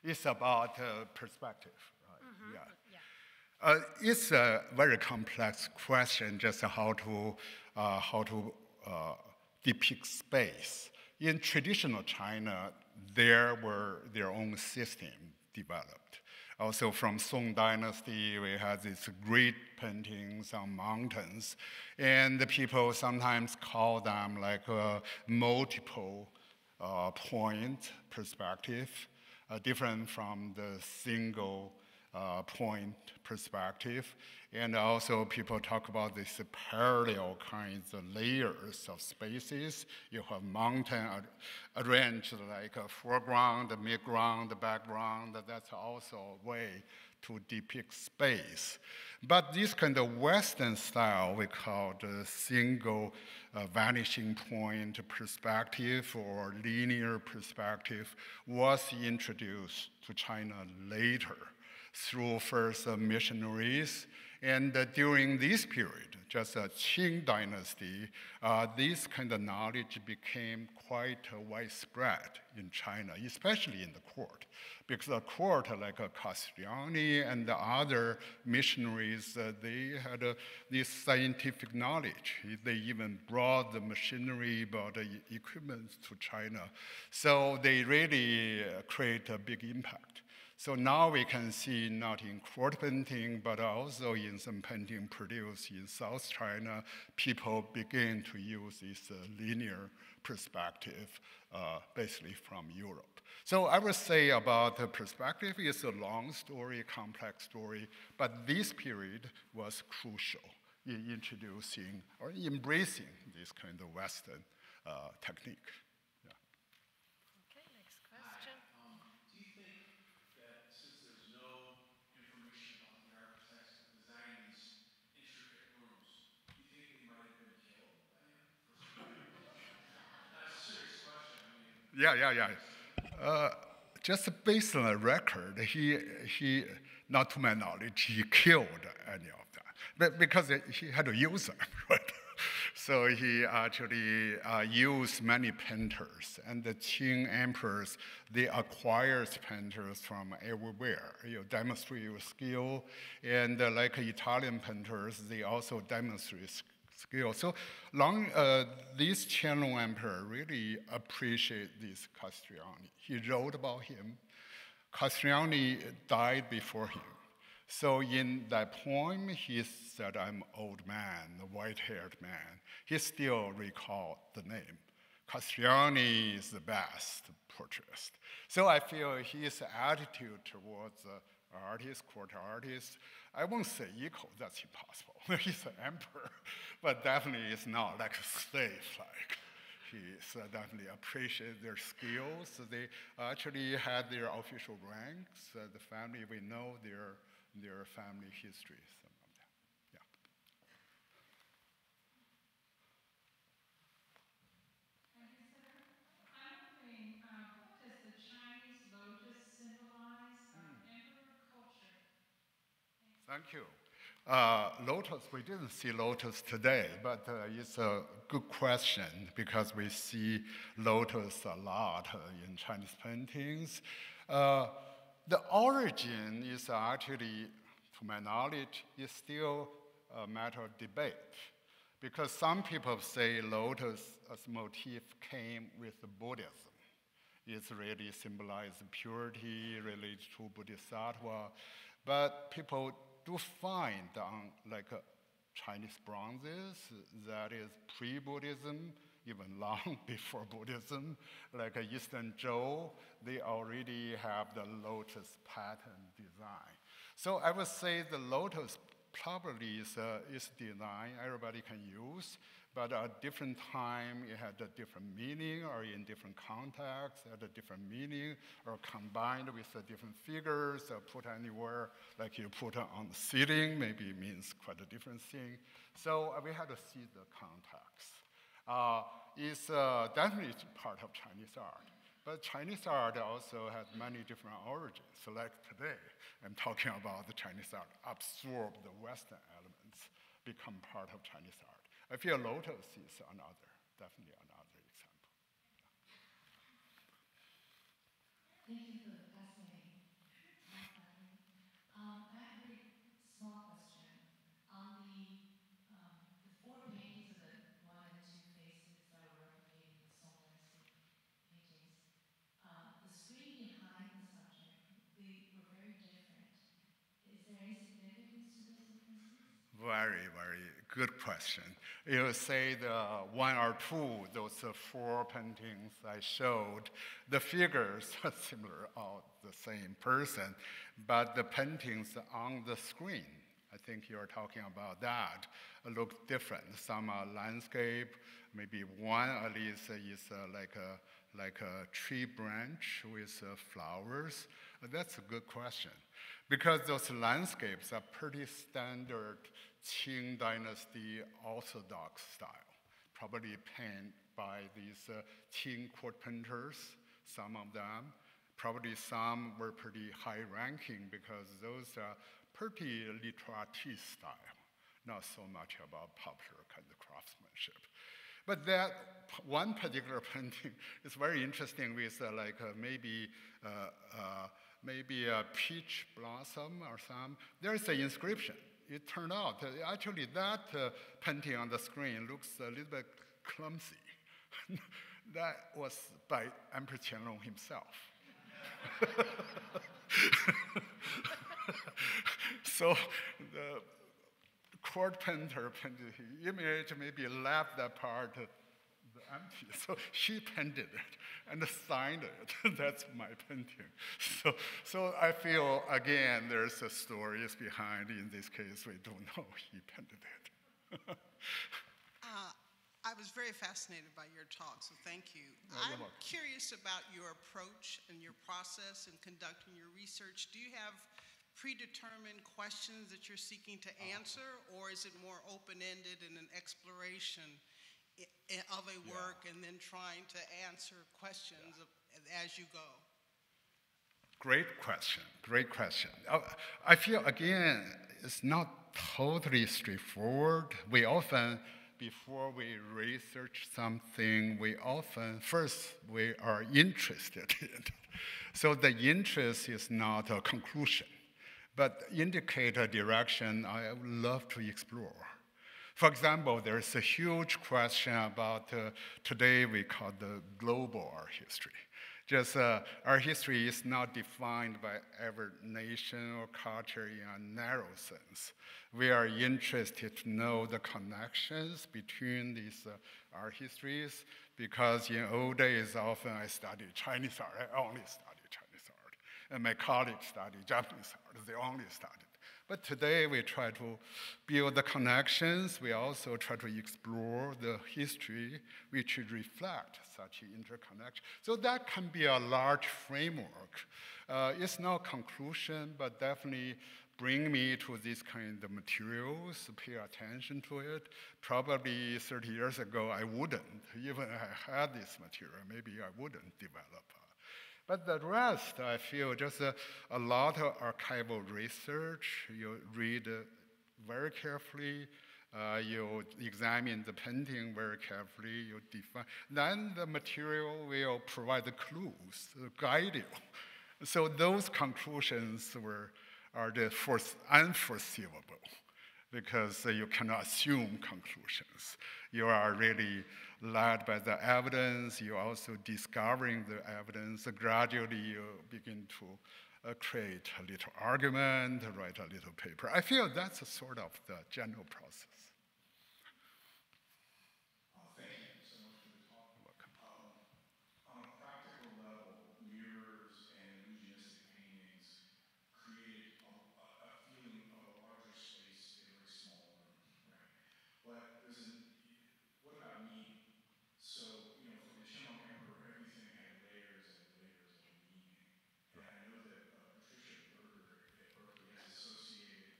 It's about perspective, right? Mm-hmm. Yeah. It's a very complex question, just how to depict space. In traditional China, there were their own system developed. Also from Song Dynasty, we had these great paintings on mountains, and the people sometimes call them like a multiple point perspective. Different from the single point perspective. And also people talk about these parallel kinds of layers of spaces. You have mountain arranged like a foreground, the midground, the background. That's also a way to depict space. But this kind of Western style we call the single vanishing point perspective or linear perspective was introduced to China later through first missionaries. And during this period, just Qing dynasty, this kind of knowledge became quite widespread in China, especially in the court. Because the court, like Castiglione and the other missionaries, they had this scientific knowledge. They even brought the machinery, brought the equipment to China. So they really create a big impact. So now we can see not in court painting, but also in some painting produced in South China, people begin to use this linear perspective, basically from Europe. So I would say about the perspective, it's a long story, complex story, but this period was crucial in introducing or embracing this kind of Western technique. Yeah. just based on a record, he, not to my knowledge, he killed any of them, but because he had to use them, right? So he actually used many painters, and the Qing emperors, they acquired painters from everywhere. You demonstrate your skill, and like Italian painters, they also demonstrate skill. So this Qianlong emperor really appreciated this Castriani. He wrote about him. Castriani died before him. So in that poem, he said, I'm old man, the white-haired man. He still recalled the name. Castriani is the best portraitist. So I feel his attitude towards artists, court artists, I won't say equal, that's impossible. He's an emperor, but definitely it's not like a slave like. He definitely appreciated their skills. They actually had their official ranks. The family, we know their family history, some of them. Yeah. Thank you, sir. I'm wondering, what does the Chinese lotus symbolize of emperor culture? Thank you. Lotus, we didn't see lotus today, but it's a good question because we see lotus a lot in Chinese paintings. The origin is actually, to my knowledge, is still a matter of debate. Because some people say lotus as motif came with Buddhism. It's really symbolizes purity related to Bodhisattva. But people do find on Chinese bronzes that is pre-Buddhism, even long before Buddhism, like Eastern Zhou, they already have the lotus pattern design. So I would say the lotus probably is design everybody can use, but at different time it had a different meaning, or in different contexts had a different meaning, or combined with different figures, or put anywhere, like you put on the ceiling, maybe it means quite a different thing. So we had to see the context. Is definitely part of Chinese art. But Chinese art also has many different origins. So like today, I'm talking about the Chinese art absorb the Western elements, become part of Chinese art. I feel lotus is definitely another example. Thank you for the fascinating talk, Harrie. I have a very small question. On the four paintings of the one and two faces that were replicated in the Sanxi paintings, the screen behind the subject, they were very different. Is there any significance to those differences? Very, very good question. You say the one or two, those four paintings I showed, the figures are similar, all the same person, but the paintings on the screen, I think you're talking about that, look different. Some are landscape, maybe one at least is like a tree branch with flowers. That's a good question. Because those landscapes are pretty standard Qing Dynasty Orthodox style, probably painted by these Qing court painters, some of them. Probably some were pretty high ranking because those are pretty literati style, not so much about popular kind of craftsmanship. But that one particular painting is very interesting with maybe a peach blossom or some. There is an inscription. It turned out, actually that painting on the screen looks a little bit clumsy. That was by Emperor Qianlong himself. So the court painter painted the image, maybe left that part empty. So she painted it and signed it. That's my painting. So I feel, again, there's a stories behind. In this case, we don't know he painted it. I was very fascinated by your talk, so thank you. I'm curious about your approach and your process in conducting your research. Do you have predetermined questions that you're seeking to answer, or is it more open-ended in an exploration of a work and then trying to answer questions as you go? Great question, great question. I feel, again, it's not totally straightforward. We often, before we research something, first, we are interested in it. So the interest is not a conclusion, but indicate a direction I would love to explore. For example, there's a huge question about today we call the global art history. Just our history is not defined by every nation or culture in a narrow sense. We are interested to know the connections between these art histories because in old days, often I studied Chinese art. I only studied Chinese art. And my colleagues studied Japanese art. They only studied. But today we try to build the connections. We also try to explore the history which reflect such interconnection. So that can be a large framework. It's not conclusion, but definitely bring me to this kind of materials, pay attention to it. Probably 30 years ago, I wouldn't. Even if I had this material, maybe I wouldn't develop. But the rest, I feel, just a lot of archival research. You read very carefully. You examine the painting very carefully. You define. Then the material will provide the clues, guide you. So those conclusions are the unforeseeable because you cannot assume conclusions. You are really led by the evidence. You're also discovering the evidence. Gradually, you begin to create a little argument, write a little paper. I feel that's a sort of the general process. Thank you so much for the talk. On a practical level, mirrors and illusionistic paintings create a feeling of a larger space in a very small room, right? But what about meaning? So, for the Qianlong Emperor, everything had layers and layers of meaning. And I know that Patricia Berger at Berkeley has associated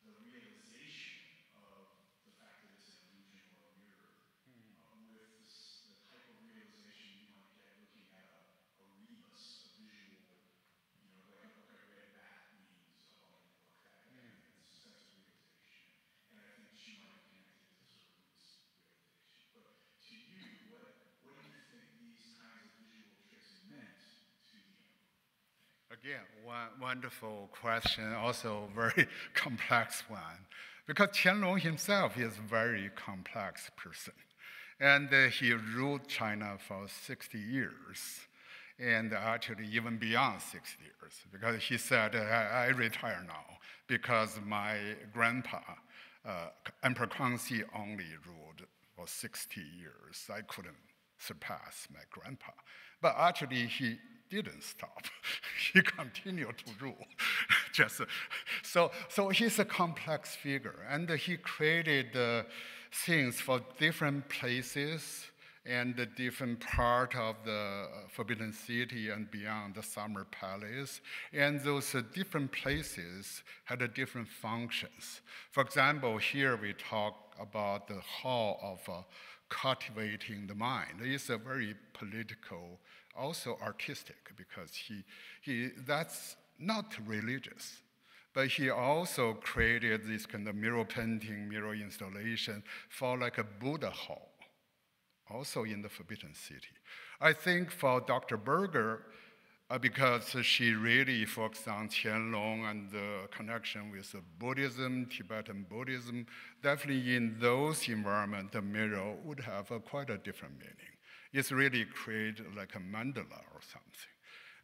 the realization of the fact that it's an illusion or a mirror with the type of realization you might get looking at a rebus, a visual, like a red bat means a bubble, like that kind of thing, it's a sense of realization. And I think she might have connected it to sort of rebus realization. But to you, what do you think these kinds of visual tricks meant to the emperor? Again, one wonderful question, also very complex one. Because Qianlong himself is a very complex person. And he ruled China for 60 years, and actually even beyond 60 years, because he said, I retire now, because my grandpa, Emperor Kangxi, only ruled for 60 years. I couldn't surpass my grandpa. But actually, he didn't stop. He continued to rule. So he's a complex figure, and he created things for different places and the different part of the Forbidden City and beyond the Summer Palace. And those different places had different functions. For example, here we talk about the hall of cultivating the mind. It's a very political, also artistic, because that's not religious. But he also created this kind of mural painting, mural installation for like a Buddha hall, also in the Forbidden City. I think for Dr. Berger, because she really focused on Qianlong and the connection with Buddhism, Tibetan Buddhism, definitely in those environments, the mirror would have quite a different meaning. It's really created like a mandala or something.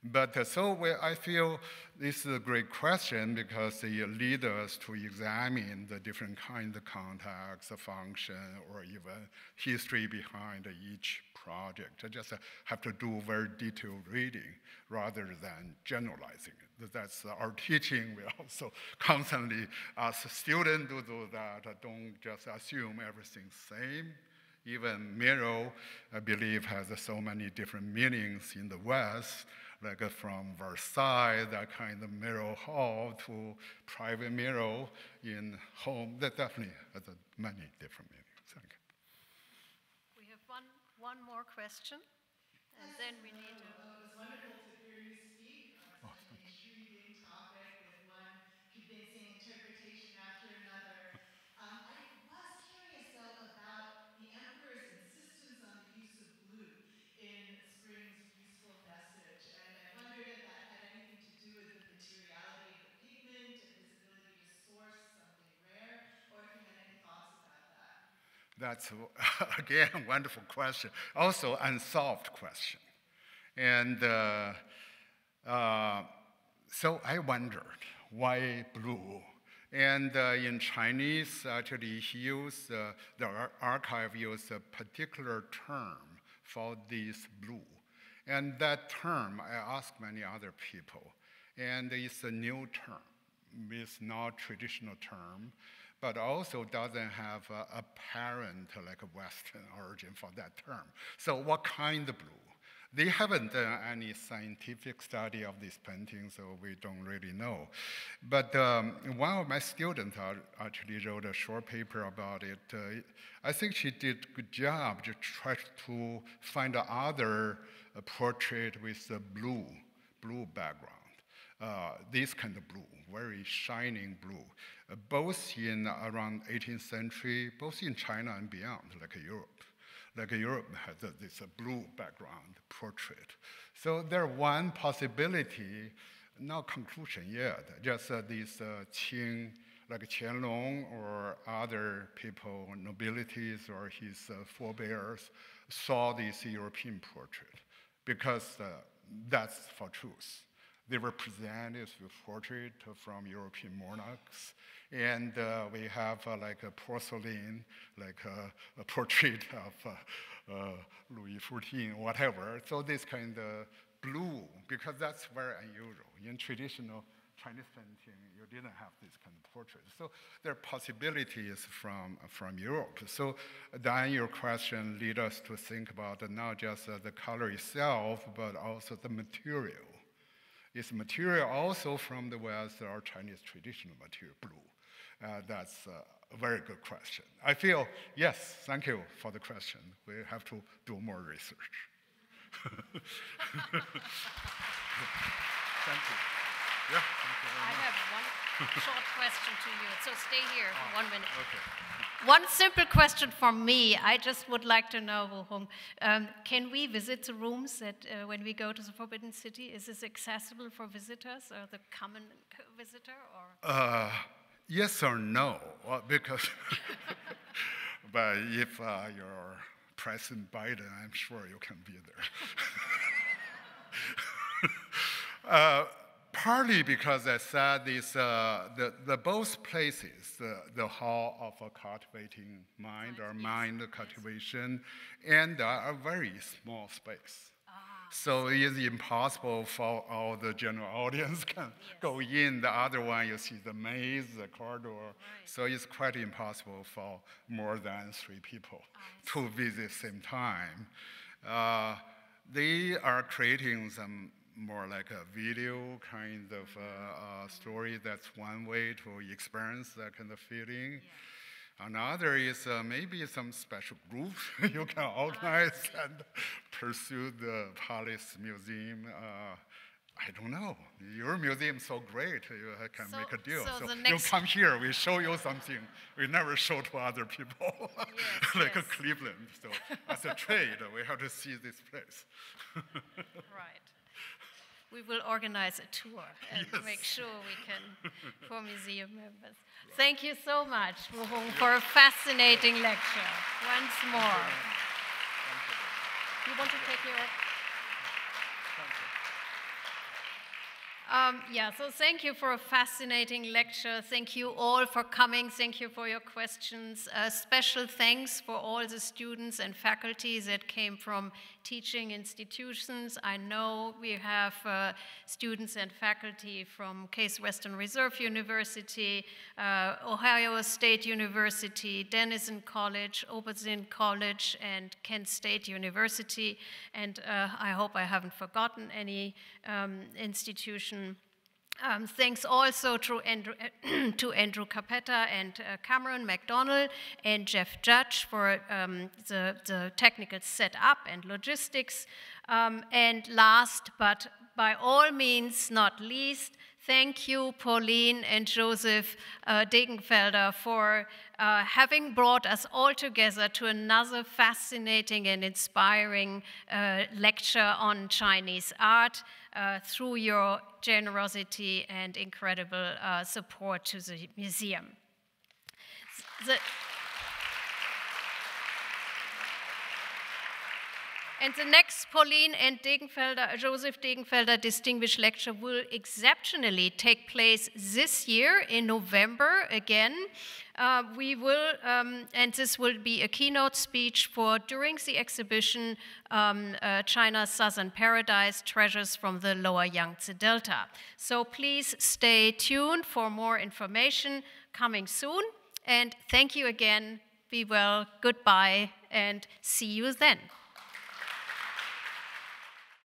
But I feel this is a great question because it leads us to examine the different kind of context, function, or even history behind each project. I just have to do very detailed reading rather than generalizing it. That's our teaching. We also constantly ask students to do that. Don't just assume everything's same. Even mirror, I believe, has so many different meanings in the West, like from Versailles, that kind of mirror hall, to private mirror in home. That definitely has many different meanings. Thank you. We have one more question, and then we need to. It was wonderful to hear you speak. Awesome. That's, again, a wonderful question. Also, unsolved question. And so I wondered, why blue? And in Chinese, actually, the archive used a particular term for this blue. And that term, I asked many other people, and it's a new term. It's not a traditional term, but also doesn't have a apparent, like a Western origin for that term. So what kind of blue? They haven't done any scientific study of this painting, so we don't really know. But one of my students actually wrote a short paper about it. I think she did a good job to try to find other portrait with a blue background. This kind of blue, very shining blue, both in around 18th century, both in China and beyond, like Europe. Like Europe has this blue background portrait. So there's one possibility, not conclusion yet, just this Qing, like Qianlong or other people, nobilities or his forebears, saw this European portrait because that's for truth. They were presented with portrait from European monarchs. And we have like a porcelain, like a portrait of Louis XIV, whatever. So this kind of blue, because that's very unusual. In traditional Chinese painting, you didn't have this kind of portrait. So there are possibilities from Europe. So then your question leads us to think about not just the color itself, but also the material. Is material also from the West or Chinese traditional material, blue? That's a very good question. I feel, yes, thank you for the question. We have to do more research. Thank you. Yeah, thank you very much. I have one short question to you. So stay here for 1 minute. Okay. One simple question from me. I just would like to know, can we visit the rooms that when we go to the Forbidden City? Is this accessible for visitors or the common visitor? Or? Yes or no, because but if you're President Biden, I'm sure you can be there. Partly because I said this, the both places, the Hall of a Cultivating Mind or Mind Cultivation, and a very small space. So it's impossible for all the general audience can go in. The other one, you see the maze, the corridor. Right. So it's quite impossible for more than 3 people to visit same time. They are creating some more like a video kind of story. That's one way to experience that kind of feeling. Yeah. Another is maybe some special group you can organize and pursue the Palace Museum. I don't know. Your museum is so great, you can make a deal. So you come here, we show you something we never show to other people, like Cleveland. So as a trade, we have to see this place. Right. We will organize a tour and make sure we can, for museum members. Thank you so much, for a fascinating lecture. Once more. You want to take your... So thank you for a fascinating lecture. Thank you all for coming. Thank you for your questions. Special thanks for all the students and faculty that came from teaching institutions. I know we have students and faculty from Case Western Reserve University, Ohio State University, Denison College, Oberlin College, and Kent State University. And I hope I haven't forgotten any institution. Thanks also to Andrew Capetta and Cameron McDonald and Jeff Judge for the technical setup and logistics. And last, but by all means not least, thank you, Pauline and Joseph Degenfelder, for having brought us all together to another fascinating and inspiring lecture on Chinese art through your generosity and incredible support to the museum. And the next Pauline and Joseph Degenfelder Distinguished Lecture will exceptionally take place this year in November again. We will, and this will be a keynote speech for during the exhibition China's Southern Paradise, Treasures from the Lower Yangtze Delta. So please stay tuned for more information coming soon. And thank you again. Be well, goodbye, and see you then.